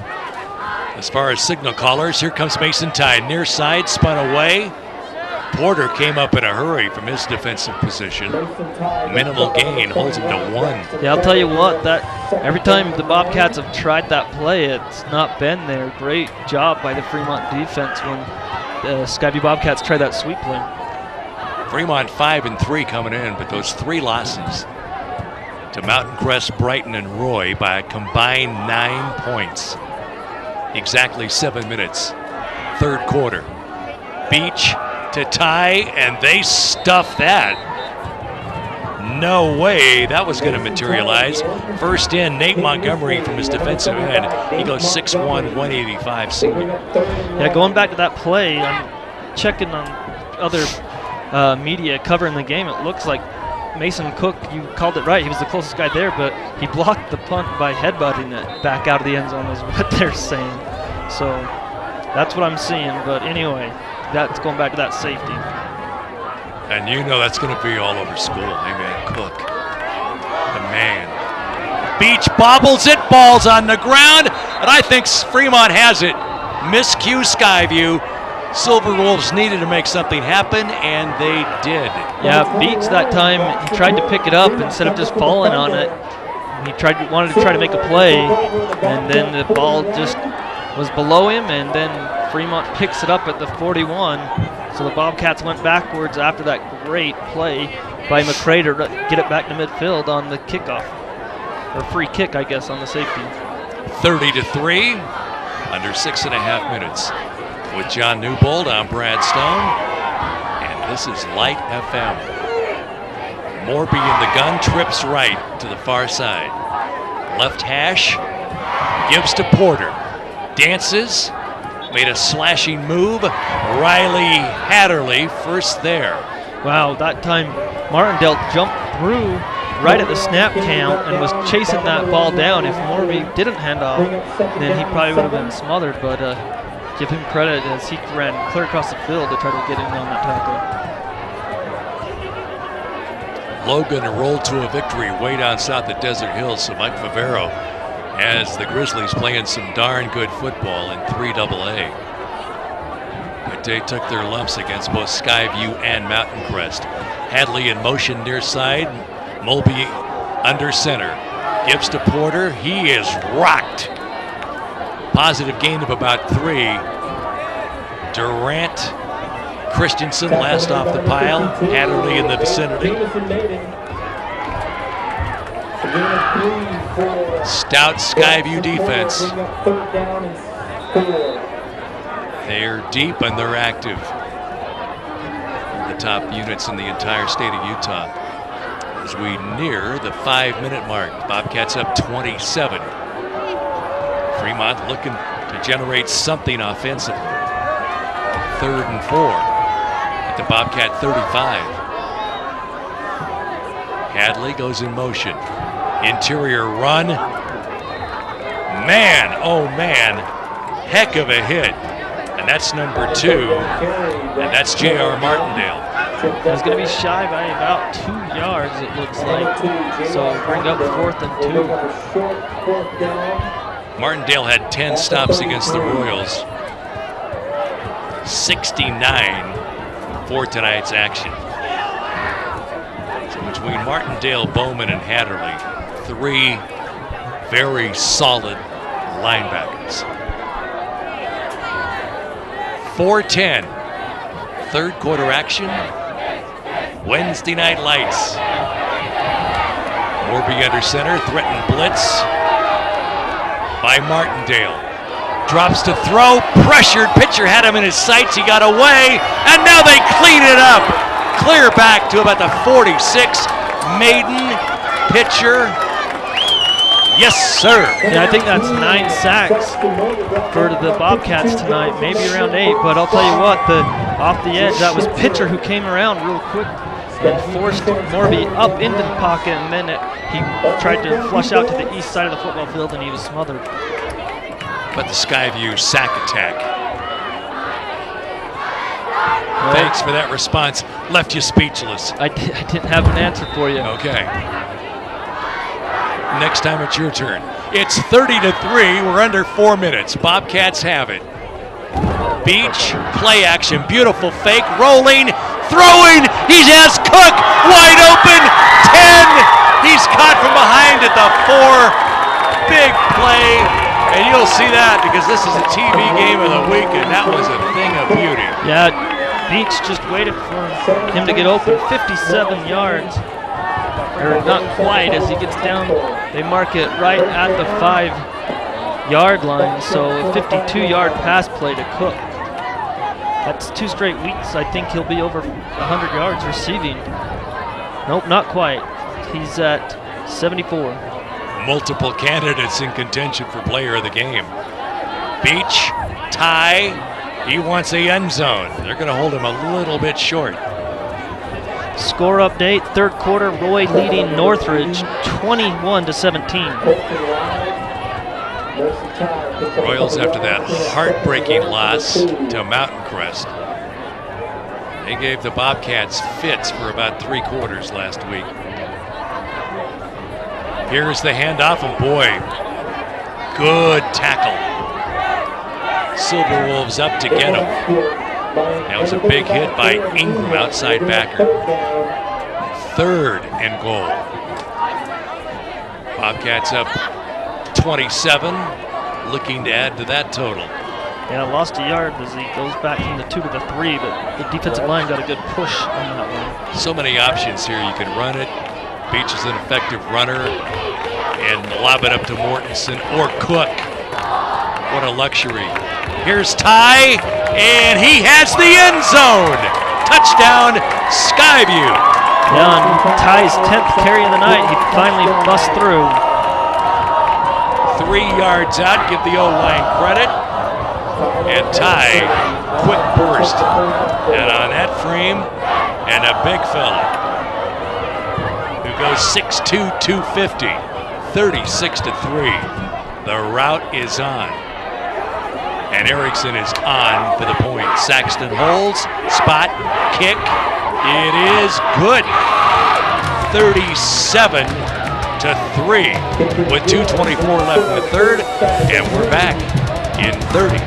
as far as signal callers. Here comes Mason Tide, near side, spun away. Porter came up in a hurry from his defensive position. Minimal gain, holds him to 1. Yeah, I'll tell you what, that every time the Bobcats have tried that play, it's not been there. Great job by the Fremont defense when the Skyview Bobcats tried that sweep play. Fremont 5-3 coming in, but those 3 losses to Mountain Crest, Brighton, and Roy by a combined 9 points. Exactly 7 minutes, third quarter. Beach to tie, and they stuff that. No way that was going to materialize. First in, Nate Montgomery from his defensive end. He goes 6'1", 185 senior. Yeah, going back to that play, I'm checking on other media covering the game. It looks like Mason Cook, you called it right, he was the closest guy there, but he blocked the punt by headbutting it back out of the end zone is what they're saying. So that's what I'm seeing, but anyway, that's going back to that safety. And you know that's going to be all over school. Amen. Cook, the man. Beach bobbles it, ball's on the ground, and I think Fremont has it. Miscue Skyview. Silver Wolves needed to make something happen, and they did. Yeah, Beach that time, he tried to pick it up instead of just falling on it. He wanted to try to make a play, and then the ball just was below him, and then Fremont picks it up at the 41. So the Bobcats went backwards after that great play by McCray to get it back to midfield on the kickoff, or free kick, I guess, on the safety. 30-3, under 6.5 minutes. With John Newbold, I'm Brad Stone, and this is Lite FM. Morby in the gun, trips right to the far side. Left hash, gives to Porter. Dances, made a slashing move. Riley Hatterley first there. Wow, that time Martindale jumped through right at the snap count and was chasing that ball down. If Morby didn't hand off, then he probably would have been smothered, but give him credit as he ran clear across the field to try to get in on that tackle. Logan rolled to a victory way down south at Desert Hills, so Mike Favero has the Grizzlies playing some darn good football in 3AA. But they took their lumps against both Skyview and Mountain Crest. Hadley in motion near side, Mulby under center. Gives to Porter, he is rocked. Positive gain of about 3. Durant, Christensen last off the pile. Hatterley in the vicinity. Stout Skyview defense. They're deep and they're active. The top units in the entire state of Utah. As we near the 5-minute mark, Bobcats up 27. Fremont looking to generate something offensively. 3rd and 4 at the Bobcat 35. Hadley goes in motion. Interior run. Man, oh man, heck of a hit. And that's number 2, and that's J.R. Martindale. It's going to be shy by about 2 yards, it looks like. So bring up 4th and 2. Martindale had 10 stops against the Royals. 69 for tonight's action. So between Martindale, Bowman, and Hatterley, 3 very solid linebackers. 4:10, third quarter action. Wednesday Night Lights. Morby under center, threatened blitz by Martindale. Drops to throw, pressured, pitcher had him in his sights, he got away, and now they clean it up. Clear back to about the 46. Maiden, pitcher. Yes, sir. Yeah, I think that's 9 sacks for the Bobcats tonight, maybe around 8, but I'll tell you what, off the edge, that was pitcher who came around real quick and forced Morby up into the pocket, and then he tried to flush out to the east side of the football field, and he was smothered. But the Sky View sack attack. Thanks for that response. Left you speechless. I didn't have an answer for you. Okay. Next time it's your turn. It's 30-3. We're under 4 minutes. Bobcats have it. Beach, play action, beautiful fake, rolling, throwing. He has Cook wide open. 10. He's caught from behind at the 4. Big play. And you'll see that because this is a TV game of the week, and that was a thing of beauty. Yeah, Beach just waited for him to get open. 57 yards. Or not quite as he gets down. They mark it right at the 5-yard line, so a 52-yard pass play to Cook. That's 2 straight weeks. I think he'll be over 100 yards receiving. Nope, not quite. He's at 74. Multiple candidates in contention for player of the game. Beach, Ty, he wants a end zone. They're going to hold him a little bit short. Score update, third quarter, Roy leading Northridge 21-17. Royals after that heartbreaking loss to Mountain Crest. They gave the Bobcats fits for about 3 quarters last week. Here's the handoff, and boy, good tackle. Silverwolves up to get him. That was a big hit by Ingram, outside backer. 3rd and goal. Bobcats up 27, looking to add to that total. Yeah, lost a yard as he goes back from the 2 to the 3, but the defensive line got a good push on that one. So many options here. You can run it. Beach is an effective runner, and lob it up to Mortensen or Cook. What a luxury. Here's Ty, and he has the end zone. Touchdown, Sky View. Yeah, on Ty's 10th carry of the night, he finally busts through. 3 yards out, give the O-line credit. And Ty, quick burst. And on that frame, and a big fella who goes 6'2", 250, 36-3. The route is on. And Erickson is on for the point. Saxton holds, spot, kick. It is good. 37-3 with 2:24 left in the third, and we're back in 30.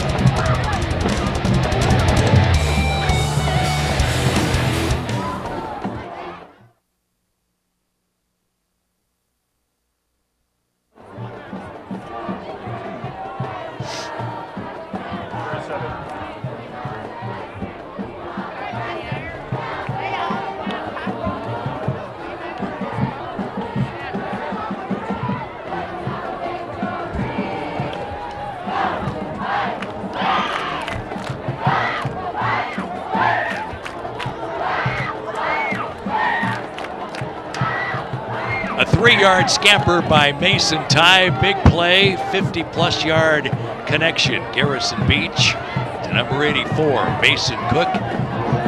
A 3-yard scamper by Mason Ty. Big play, 50-plus yard connection. Garrison Beach to number 84, Mason Cook.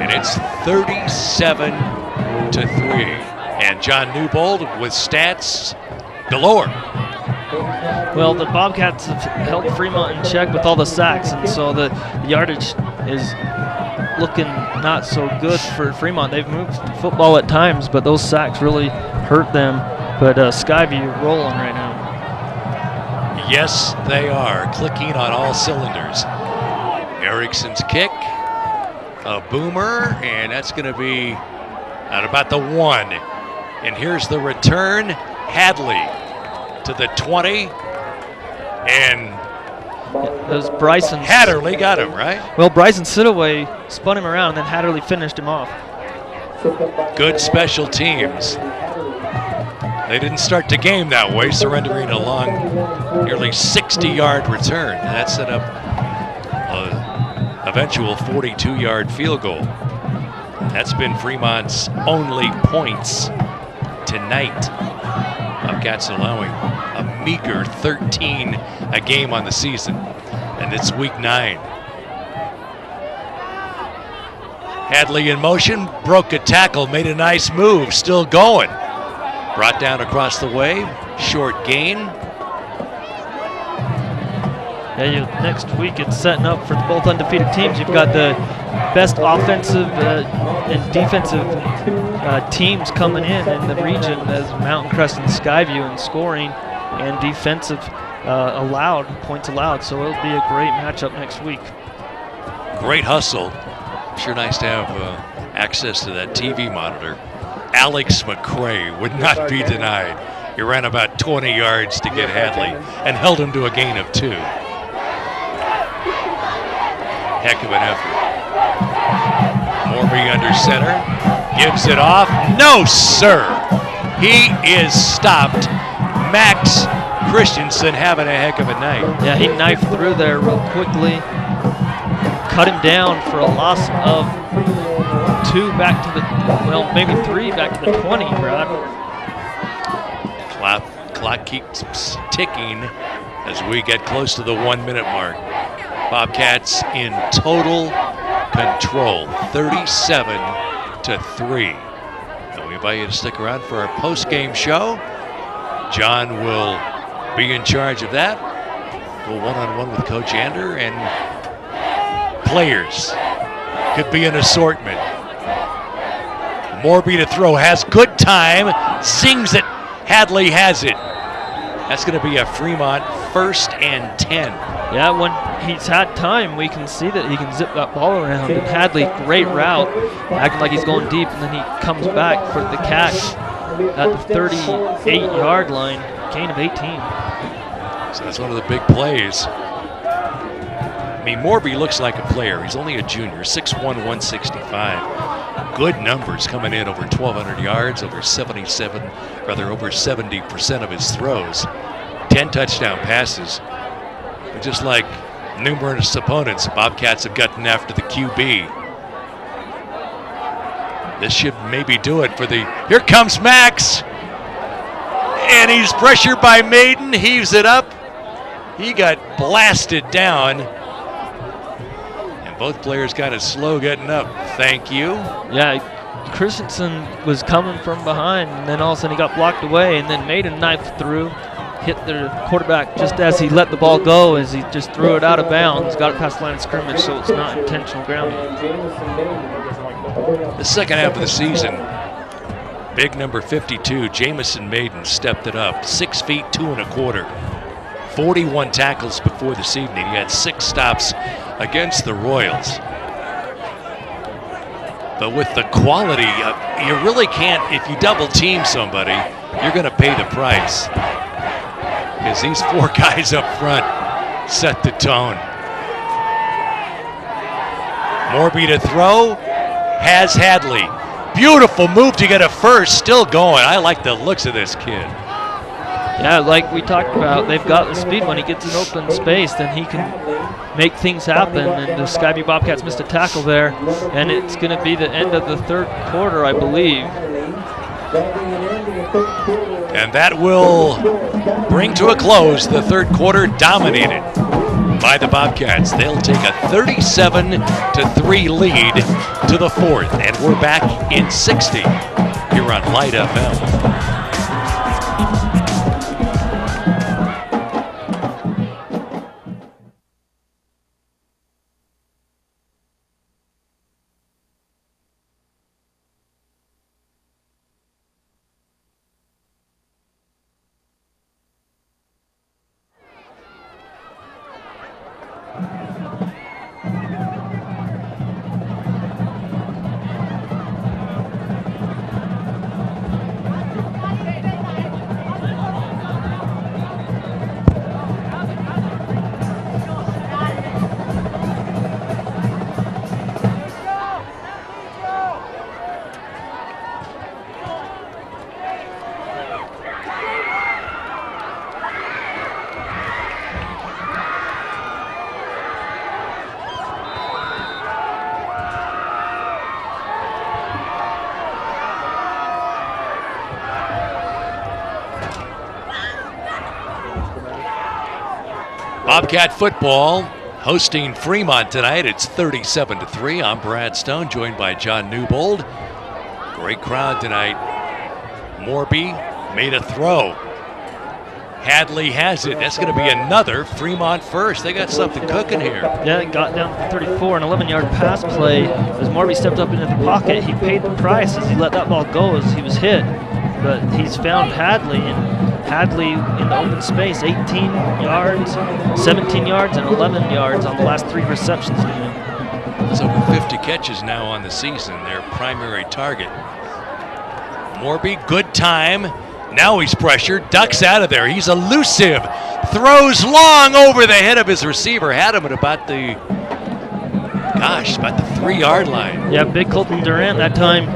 And it's 37-3. And John Newbold with stats galore. Well, the Bobcats have held Fremont in check with all the sacks, and so the yardage is looking not so good for Fremont. They've moved football at times, but those sacks really hurt them. But Skyview rolling right now. Yes, they are clicking on all cylinders. Erickson's kick, a boomer, and that's going to be at about the 1. And here's the return. Hadley to the 20, and Those Bryson. Hatterley got him, right? Well, Bryson Sitaway spun him around, and then Hatterley finished him off. Good special teams. They didn't start the game that way, surrendering a long, nearly 60-yard return. And that set up an eventual 42-yard field goal. That's been Fremont's only points tonight. Bobcats allowing a meager 13 a game on the season, and it's week 9. Hadley in motion, broke a tackle, made a nice move, still going. Brought down across the way, short gain. Yeah, next week it's setting up for both undefeated teams. You've got the best offensive and defensive teams coming in the region as Mountain Crest and Skyview in scoring and defensive points allowed. So it'll be a great matchup next week. Great hustle. Sure nice to have access to that TV monitor. Alex McCray would not be denied. He ran about 20 yards to get Hadley and held him to a gain of 2. Heck of an effort. Morby under center, gives it off. No, sir. He is stopped. Max Christensen having a heck of a night. Yeah, he knifed through there real quickly. Cut him down for a loss of 2 back to the, maybe 3 back to the 20, Brad. Clock keeps ticking as we get close to the 1-minute mark. Bobcats in total control, 37-3. And we invite you to stick around for our post-game show. John will be in charge of that. Go one-on-one with Coach Ander, and players. Could be an assortment. Morby to throw, has good time, sings it. Hadley has it. That's going to be a Fremont 1st and 10. Yeah, when he's had time, we can see that he can zip that ball around. And Hadley, great route, acting like he's going deep, and then he comes back for the catch at the 38-yard line, gain of 18. So that's one of the big plays. I mean, Morby looks like a player. He's only a junior, 6'1", 165. Good numbers coming in, over 1,200 yards, over 70% of his throws. 10 touchdown passes. But just like numerous opponents, Bobcats have gotten after the QB. This should maybe do it for the... Here comes Max! And he's pressured by Maiden, heaves it up. He got blasted down. Both players kind of slow getting up. Thank you. Yeah, Christensen was coming from behind, and then all of a sudden he got blocked away, and then made a knife through, hit the quarterback just as he let the ball go, as he just threw it out of bounds, got it past the line of scrimmage, so it's not intentional grounding. The second half of the season, big number 52, Jamison Maiden, stepped it up. 6 feet 2 1/4. 41 tackles before this evening. He had 6 stops against the Royals. But with the quality, you really can't, if you double team somebody, you're going to pay the price. Because these 4 guys up front set the tone. Morby to throw, has Hadley. Beautiful move to get a first, still going. I like the looks of this kid. Yeah, like we talked about, they've got the speed. When he gets an open space, then he can make things happen. And the Sky View Bobcats missed a tackle there, and it's going to be the end of the 3rd quarter, I believe. And that will bring to a close the 3rd quarter, dominated by the Bobcats. They'll take a 37-3 lead to the 4th, and we're back in 60 here on Lite FM. Bobcat football hosting Fremont tonight. It's 37-3. I'm Brad Stone, joined by John Newbold. Great crowd tonight. Morby made a throw. Hadley has it. That's going to be another Fremont first. They got something cooking here. Yeah, it got down to 34, an 11-yard pass play. As Morby stepped up into the pocket, he paid the price as he let that ball go as he was hit. But he's found Hadley, and Hadley in the open space, 18 yards, 17 yards, and 11 yards on the last 3 receptions to him. There's over 50 catches now on the season, their primary target. Morby, good time. Now he's pressured, ducks out of there. He's elusive, throws long over the head of his receiver. Had him at about the 3-yard line. Yeah, big Colton Durant that time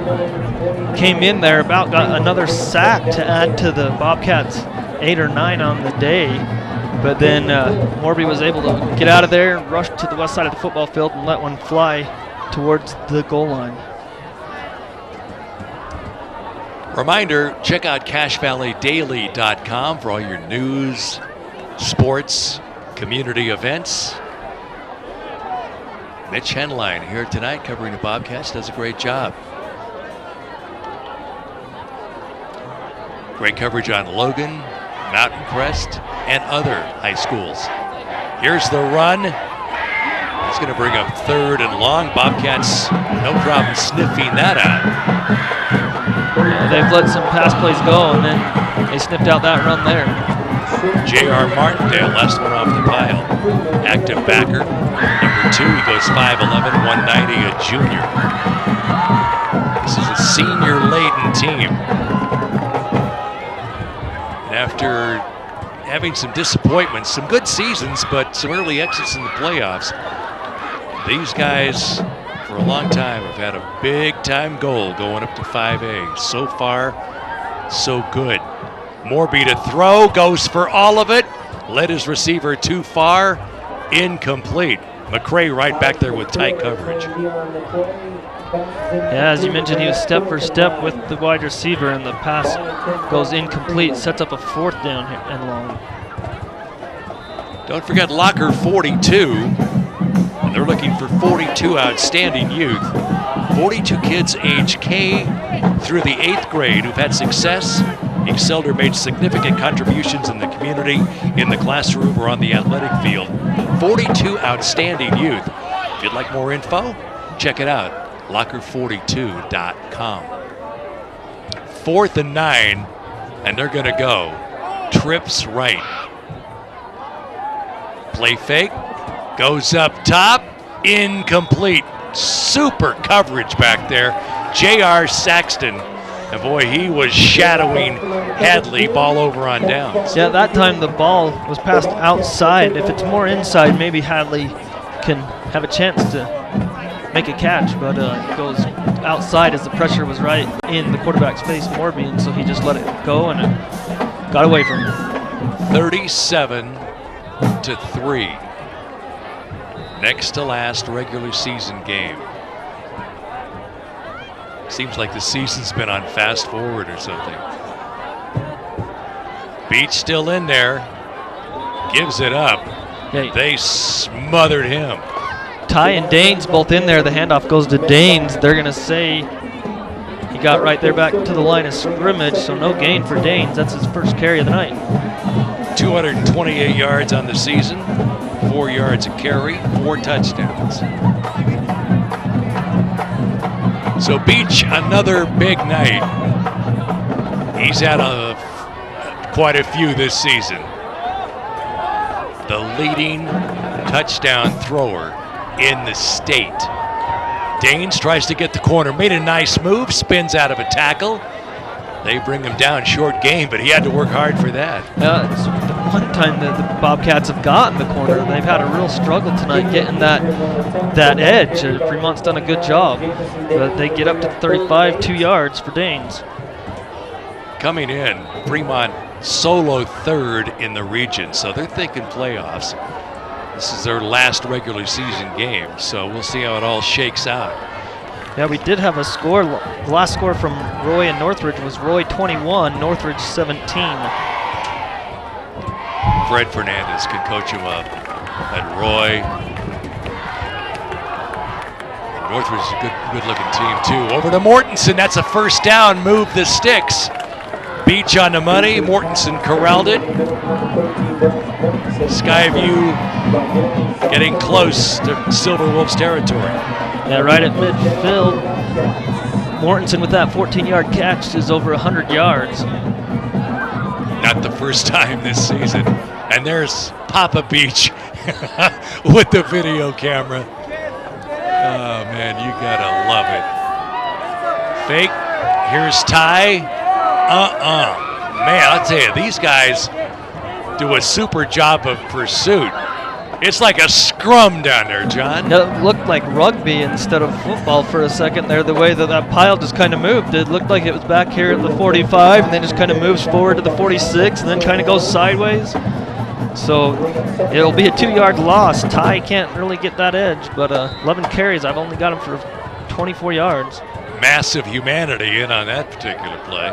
came in there, about got another sack to add to the Bobcats' 8 or 9 on the day. But then Morby was able to get out of there, rush to the west side of the football field, and let one fly towards the goal line. Reminder, check out CashValleyDaily.com for all your news, sports, community events. Mitch Henline here tonight covering the Bobcats, does a great job. Great coverage on Logan, Mountain Crest, and other high schools. Here's the run. It's going to bring up 3rd and long. Bobcats, no problem sniffing that out. Yeah, they've let some pass plays go, and then they sniffed out that run there. J.R. Martindale, last one off the pile. Active backer. Number 2, he goes 5'11", 190, a junior. This is a senior-laden team. And after having some disappointments, some good seasons, but some early exits in the playoffs, these guys, for a long time, have had a big-time goal going up to 5A. So far, so good. Morby to throw, goes for all of it. Led his receiver too far, incomplete. McCray right back there with tight coverage. Yeah, as you mentioned, he was step for step with the wide receiver, and the pass goes incomplete, sets up a 4th down and long. Don't forget Locker 42. And they're looking for 42 outstanding youth. 42 kids age K through the 8th grade who've had success, excelled, or made significant contributions in the community, in the classroom, or on the athletic field. 42 outstanding youth. If you'd like more info, check it out, locker42.com. 4th and 9, and they're going to go trips right. Play fake, goes up top, incomplete. Super coverage back there. J.R. Saxton. And boy, he was shadowing Hadley, ball over on downs. Yeah, that time the ball was passed outside. If it's more inside, maybe Hadley can have a chance to make a catch, but it goes outside as the pressure was right in the quarterback's face, Morby, and so he just let it go and it got away from him. 37-3. Next to last regular season game. Seems like the season's been on fast forward or something. Beach still in there. Gives it up. Yeah. They smothered him. Ty and Danes both in there. The handoff goes to Danes. They're going to say he got right there back to the line of scrimmage, so no gain for Danes. That's his first carry of the night. 228 yards on the season, 4 yards a carry, 4 touchdowns. So Beach, another big night. He's had quite a few this season. The leading touchdown thrower in the state. Daines tries to get the corner, made a nice move, spins out of a tackle. They bring him down, short game, but he had to work hard for that. It's the one time that the Bobcats have gotten the corner. They've had a real struggle tonight getting that edge. Fremont's done a good job, but they get up to 35, 2 yards for Daines. Coming in, Fremont solo third in the region, so they're thinking playoffs. This is their last regular season game, so we'll see how it all shakes out. Yeah, we did have a score. The last score from Roy and Northridge was Roy 21, Northridge 17. Fred Fernandez could coach him up at Roy. And Northridge is a good-looking team, too. Over to Mortensen. That's a first down. Move the sticks. Beach on the money. Mortensen corralled it. Sky View getting close to Silver Wolves territory. Yeah, right at midfield. Mortensen with that 14-yard catch is over 100 yards. Not the first time this season. And there's Papa Beach with the video camera. Oh, man, you gotta love it. Fake. Here's Ty. Man, I'll tell you, these guys do a super job of pursuit. It's like a scrum down there, John. It looked like rugby instead of football for a second there, the way that pile just kind of moved. It looked like it was back here at the 45 and then just kind of moves forward to the 46 and then kind of goes sideways. So it'll be a 2-yard loss. Ty can't really get that edge, but 11 carries. I've only got him for 24 yards. Massive humanity in on that particular play.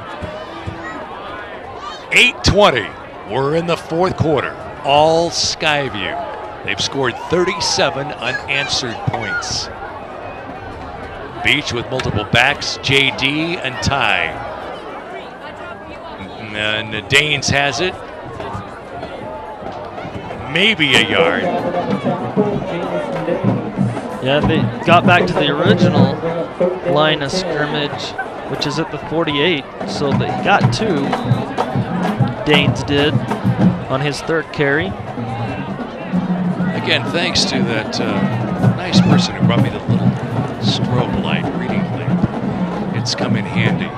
8:20. We're in the fourth quarter. All Skyview. They've scored 37 unanswered points. Beach with multiple backs, JD and Ty. And Daines has it. Maybe a yard. Yeah, they got back to the original line of scrimmage, which is at the 48, so they got 2. Daines did on his third carry. Again, thanks to that nice person who brought me the little strobe light reading lamp. It's come in handy.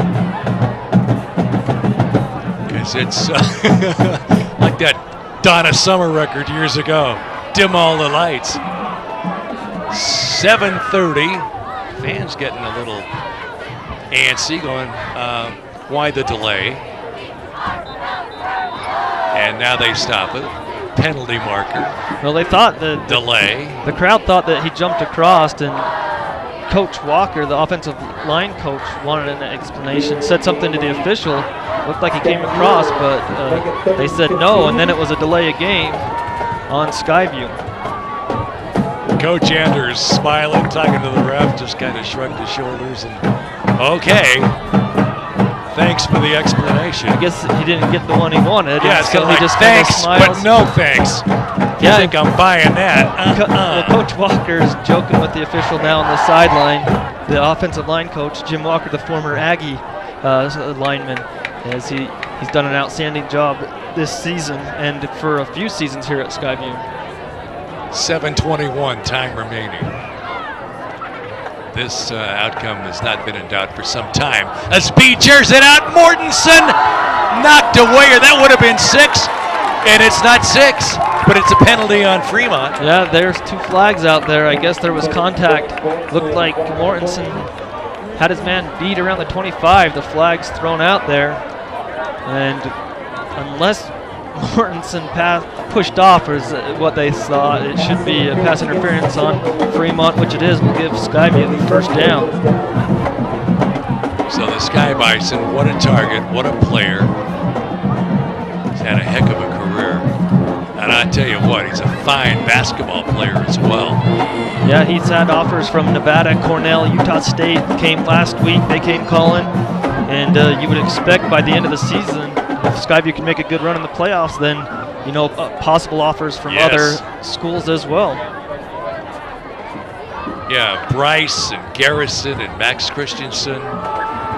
Because it's like that Donna Summer record years ago. Dim all the lights. 7:30. Fans getting a little antsy, going, why the delay? And now they stop it. Penalty marker. Well, they thought that delay. The crowd thought that he jumped across, and Coach Walker, the offensive line coach, wanted an explanation. Said something to the official. Looked like he came across, but they said no, and then it was a delay of game on Skyview. Coach Anders smiling, talking to the ref, just kind of shrugged his shoulders and okay. Thanks for the explanation. I guess he didn't get the one he wanted. Yeah, so he like, just thanks, but no thanks. You Yeah, think I'm buying that? Coach Walker's joking with the official now on the sideline. The offensive line coach, Jim Walker, the former Aggie lineman, as he's done an outstanding job this season and for a few seasons here at Skyview. 7:21 time remaining. This outcome has not been in doubt for some time. As Beechers it out, Mortensen knocked away, or that would have been 6, and it's not 6, but it's a penalty on Fremont. Yeah, there's 2 flags out there. I guess there was contact. Looked like Mortensen had his man beat around the 25. The flag's thrown out there, and unless Mortensen pushed off, or is what they thought, it should be a pass interference on Fremont, which it is. Will give Skyview the first down. So the Sky Bison, what a target, what a player. He's had a heck of a career. And I tell you what, he's a fine basketball player as well. Yeah, he's had offers from Nevada, Cornell, Utah State. Came last week, they came calling. And you would expect by the end of the season, if Skyview can make a good run in the playoffs, then, possible offers from other schools as well. Yeah, Bryce and Garrison and Max Christensen,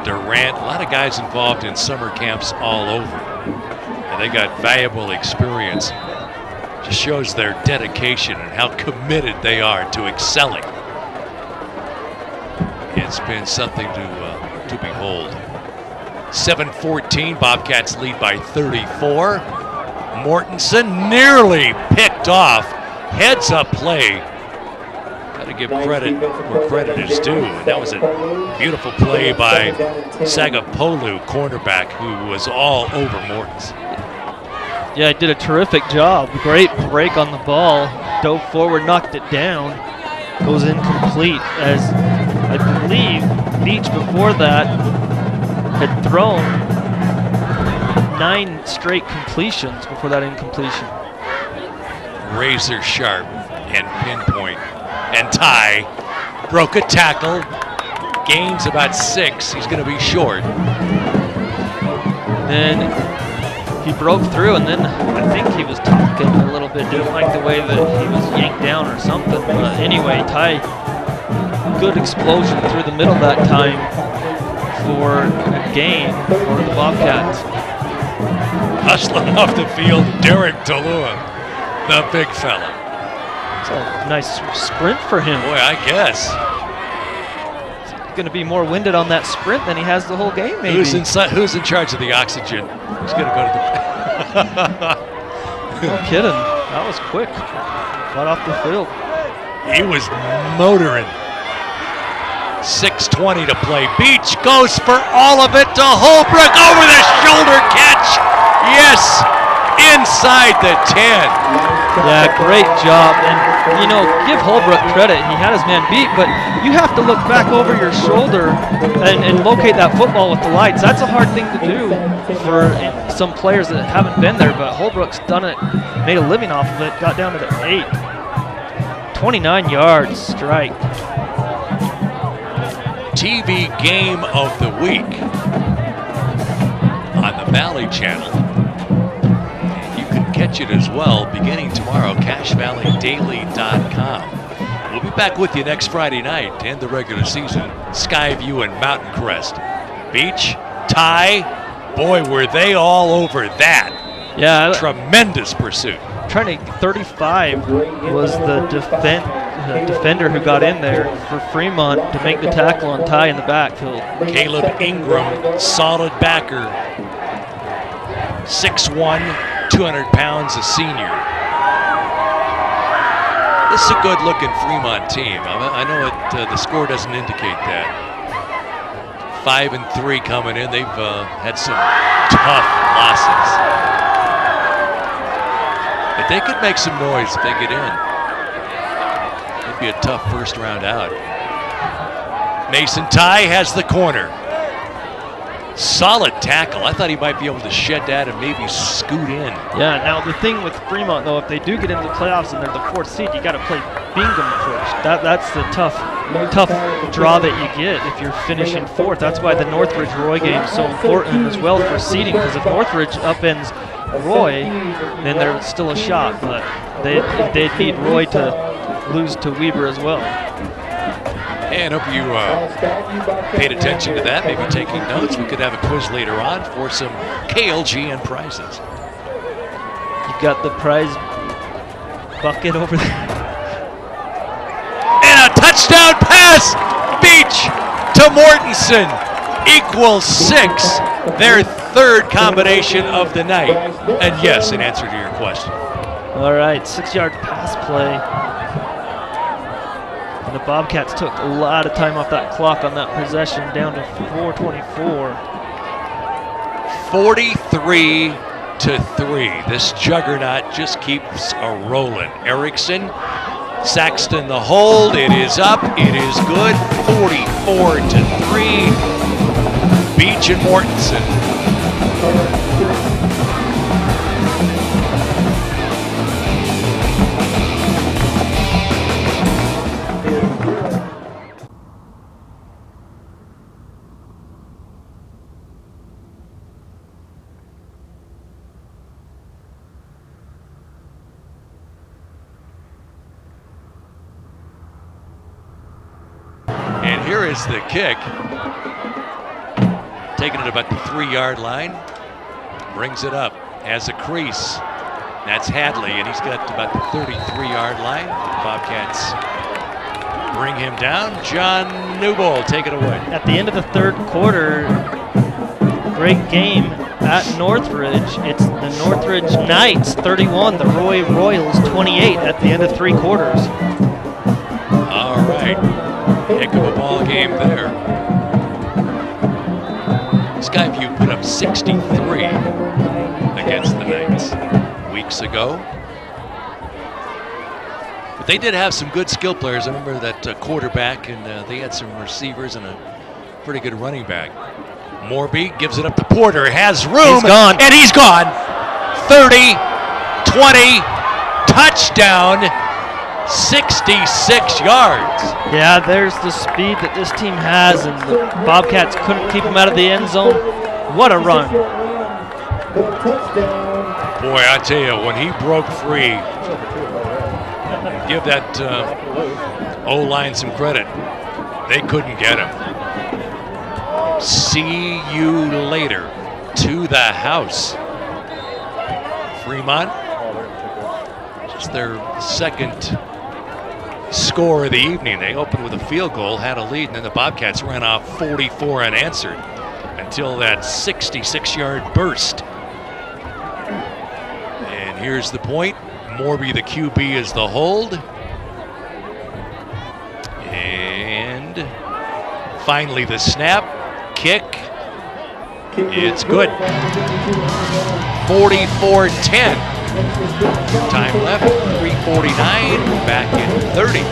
Durant, a lot of guys involved in summer camps all over. And they got valuable experience. Just shows their dedication and how committed they are to excelling. It's been something to behold. 7-14, Bobcats lead by 34. Mortensen nearly picked off. Heads up play. Got to give credit where credit is due. And that was a beautiful play by Sagapolu, cornerback, who was all over Mortensen. Yeah, he did a terrific job. Great break on the ball. Dove forward, knocked it down. Goes incomplete, as I believe Beach before that had thrown 9 straight completions before that incompletion. Razor sharp and pinpoint. And Ty broke a tackle. Gains about 6. He's going to be short. Then he broke through, and then I think he was talking a little bit. Didn't like the way that he was yanked down or something. But anyway, Ty, good explosion through the middle that time for a gain for the Bobcats. Hustling off the field, Derek Talua, the big fella. It's a nice sprint for him. Boy, I guess. He's going to be more winded on that sprint than he has the whole game, maybe. Who's in charge of the oxygen? Who's going to go to the... No kidding. That was quick. Right off the field. He was motoring. 6:20 to play. Beach goes for all of it to Holbrook. Over the shoulder catch. Yes. Inside the 10. Yeah, great job. And, you know, give Holbrook credit. He had his man beat, but you have to look back over your shoulder and locate that football with the lights. That's a hard thing to do for some players that haven't been there, but Holbrook's done it, made a living off of it, got down to the 8. 29 yards strike. TV game of the week on the Valley Channel. Catch it as well beginning tomorrow, CashValleyDaily.com. We'll be back with you next Friday night to end the regular season. Sky View and Mountain Crest. Beach, Ty, boy, were they all over that. Yeah. Tremendous pursuit. Trying to 35 was the defender who got in there for Fremont to make the tackle on Ty in the backfield. Caleb Ingram, solid backer. 6'1". 200 pounds, a senior. This is a good-looking Fremont team. I know the score doesn't indicate that. 5-3 coming in. They've had some tough losses, but they could make some noise if they get in. It'd be a tough first round out. Mason Ty has the corner. Solid tackle. I thought he might be able to shed that and maybe scoot in. Yeah, now the thing with Fremont, though, if they do get into the playoffs and they're the 4th seed, you got to play Bingham first. That's the tough draw that you get if you're finishing 4th. That's why the Northridge-Roy game is so important as well for seeding, because if Northridge upends Roy, then there's still a shot, but they'd need Roy to lose to Weber as well. And hope you paid attention to that, maybe taking notes. We could have a quiz later on for some KLGN prizes. You've got the prize bucket over there. And a touchdown pass! Beach to Mortensen equals 6. Their 3rd combination of the night. And yes, in answer to your question. All right, 6-yard pass play. The Bobcats took a lot of time off that clock on that possession, down to 4:24. 43-3. This juggernaut just keeps a rolling. Erickson, Saxton the hold. It is up. It is good. 44-3. Beach and Mortensen. And here is the kick. Taking it about the 3-yard line. Brings it up. Has a crease. That's Hadley, and he's got about the 33-yard line. The Bobcats bring him down. John Newbold, take it away. At the end of the third quarter, great game at Northridge. It's the Northridge Knights 31, the Roy Royals 28 at the end of 3 quarters. All right. Heck of a ball game there. Skyview put up 63 against the Knights weeks ago. But they did have some good skill players. I remember that quarterback, and they had some receivers and a pretty good running back. Morby gives it up to Porter, has room, he's gone. And he's gone. 30, 20, touchdown, 66 yards. Yeah, there's the speed that this team has, and the Bobcats couldn't keep him out of the end zone. What a run. Boy, I tell you, when he broke free, give that O-line some credit. They couldn't get him. See you later to the house. Fremont, just their second score of the evening. They opened with a field goal, had a lead, and then the Bobcats ran off 44 unanswered until that 66-yard burst. And here's the point. Morby, the QB, is the hold. And finally the snap. Kick. It's good. 44-10. Time left, 3:49. We're back in 30.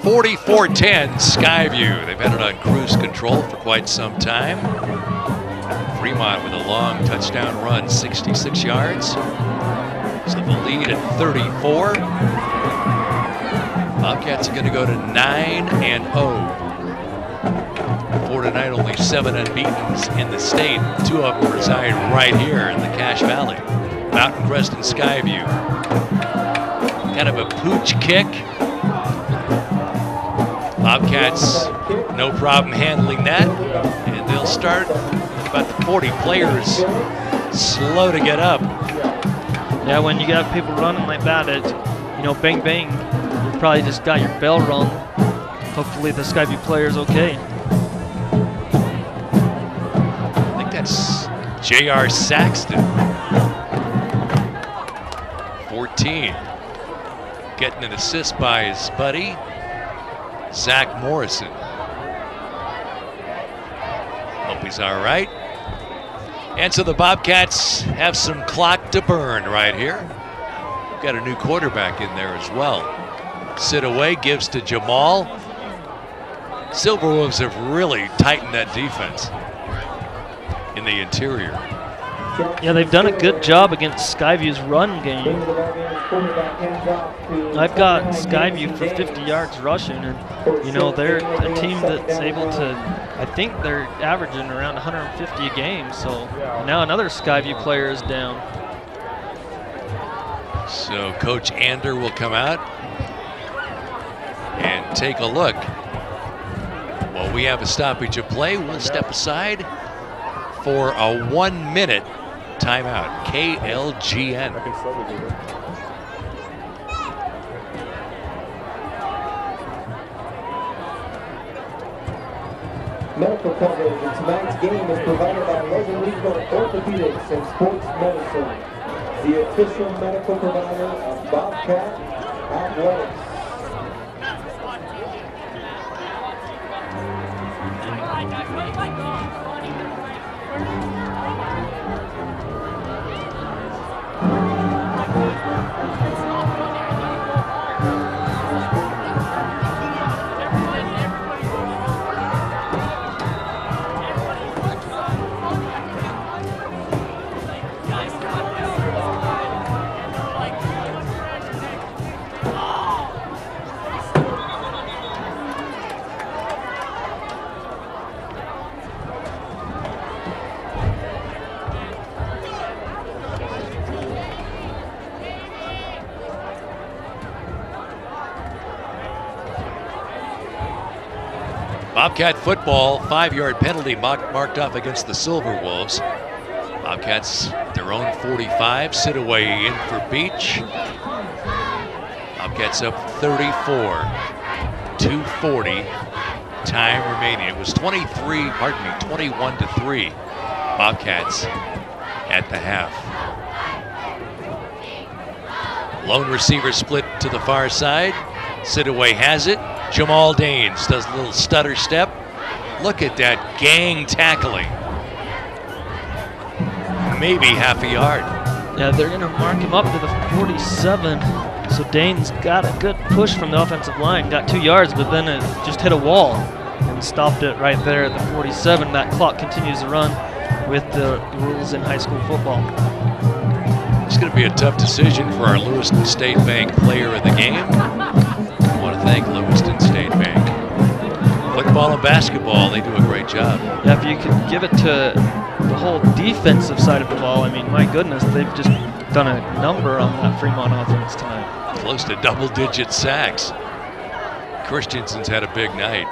44-10 Skyview. They've had it on cruise control for quite some time. Fremont with a long touchdown run, 66 yards. So the lead at 34. Bobcats are going to go to 9-0. For tonight, only 7 unbeatens in the state. 2 of them reside right here in the Cache Valley. Mountain Crest and Skyview. Kind of a pooch kick. Bobcats, no problem handling that, and they'll start about the 40. Players slow to get up. Yeah, when you got people running like that, it, bang, bang, you probably just got your bell rung. Hopefully the Skyview player's okay. I think that's J.R. Saxton. 14. Getting an assist by his buddy, Zach Morrison. Hope he's all right. And so the Bobcats have some clock to burn right here. Got a new quarterback in there as well. Sit away, gives to Jamal. Silverwolves have really tightened that defense in the interior. Yeah, they've done a good job against Skyview's run game. I've got Skyview for 50 yards rushing, and they're a team that's able to, I think they're averaging around 150 a game, so now another Skyview player is down. So Coach Ander will come out and take a look. While we have a stoppage of play, we'll step aside for a 1-minute timeout. KLGN. Medical coverage in tonight's game is provided by Logan Legal Orthopedics and Sports Medicine, the official medical provider of Bobcat Athletics. Bobcat football, 5-yard penalty marked off against the Silver Wolves. Bobcats their own 45, Sidaway in for Beach. Bobcats up 34, 2:40 time remaining. It was 21-3 Bobcats at the half. Lone receiver split to the far side. Sidaway has it. Jamal Danes does a little stutter step. Look at that gang tackling. Maybe half a yard. Yeah, they're going to mark him up to the 47. So Danes got a good push from the offensive line. Got 2 yards, but then it just hit a wall and stopped it right there at the 47. That clock continues to run with the rules in high school football. It's going to be a tough decision for our Lewiston State Bank player of the game. I want to thank Lewiston State Bank. Football and basketball, they do a great job. Yeah, if you could give it to the whole defensive side of the ball, I mean, my goodness, they've just done a number on that Fremont offense tonight. Close to double-digit sacks. Christensen's had a big night.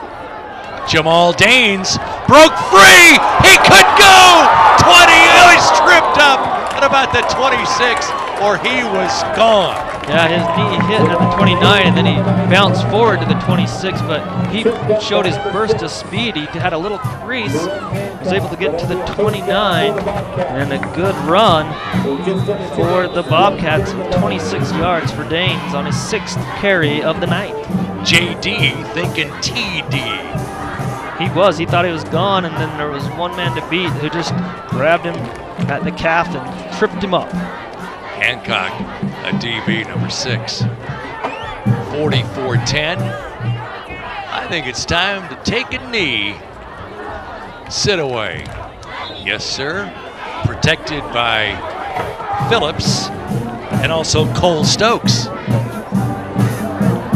Jamal Danes broke free. He could go 20. Oh, he's tripped up at about the 26, or he was gone. Yeah, his knee hit at the 29, and then he bounced forward to the 26, but he showed his burst of speed. He had a little crease, was able to get to the 29, and a good run for the Bobcats, 26 yards for Danes on his 6th carry of the night. JD thinking TD. He was. He thought he was gone, and then there was one man to beat who just grabbed him at the calf and tripped him up. Hancock, a DB, number 6. 44-10. I think it's time to take a knee. Sidaway. Yes, sir. Protected by Phillips and also Cole Stokes.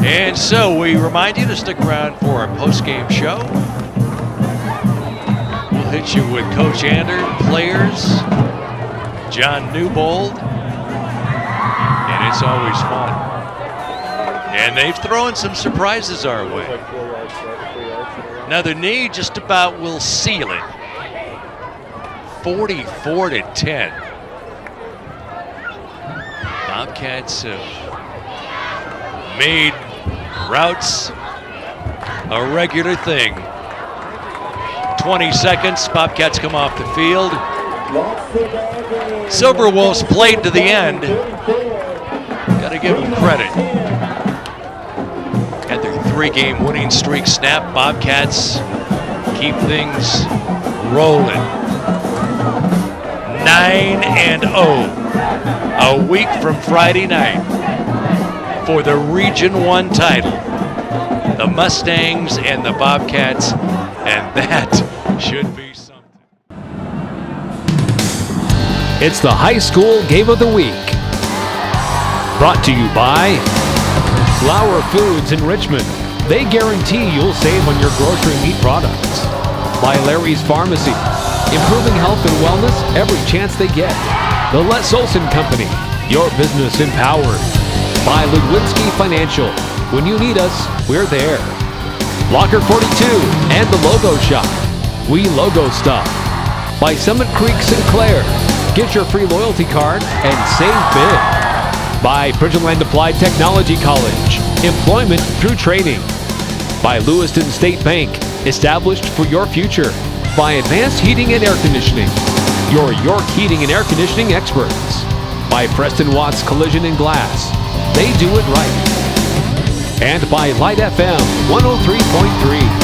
And so we remind you to stick around for our post-game show. We'll hit you with Coach Ander, players, John Newbold, and it's always fun. And they've thrown some surprises our way. Another knee just about will seal it. 44-10. Bobcats have made routes a regular thing. 20 seconds, Bobcats come off the field. Silver Wolves played to the end. Got to give them credit. Had their 3-game winning streak snapped. Bobcats keep things rolling. 9-0. A week from Friday night for the Region 1 title. The Mustangs and the Bobcats, and that should be something. It's the High School Game of the Week. Brought to you by Flower Foods in Richmond. They guarantee you'll save on your grocery meat products. By Larry's Pharmacy. Improving health and wellness every chance they get. The Les Olson Company. Your business empowered. By Ludwinski Financial. When you need us, we're there. Locker 42 and the Logo Shop. We logo stuff. By Summit Creek Sinclair. Get your free loyalty card and save big. By Bridgeland Applied Technology College. Employment through training. By Lewiston State Bank. Established for your future. By Advanced Heating and Air Conditioning. Your York heating and air conditioning experts. By Preston Watts Collision and Glass. They do it right. And by Lite FM 103.3.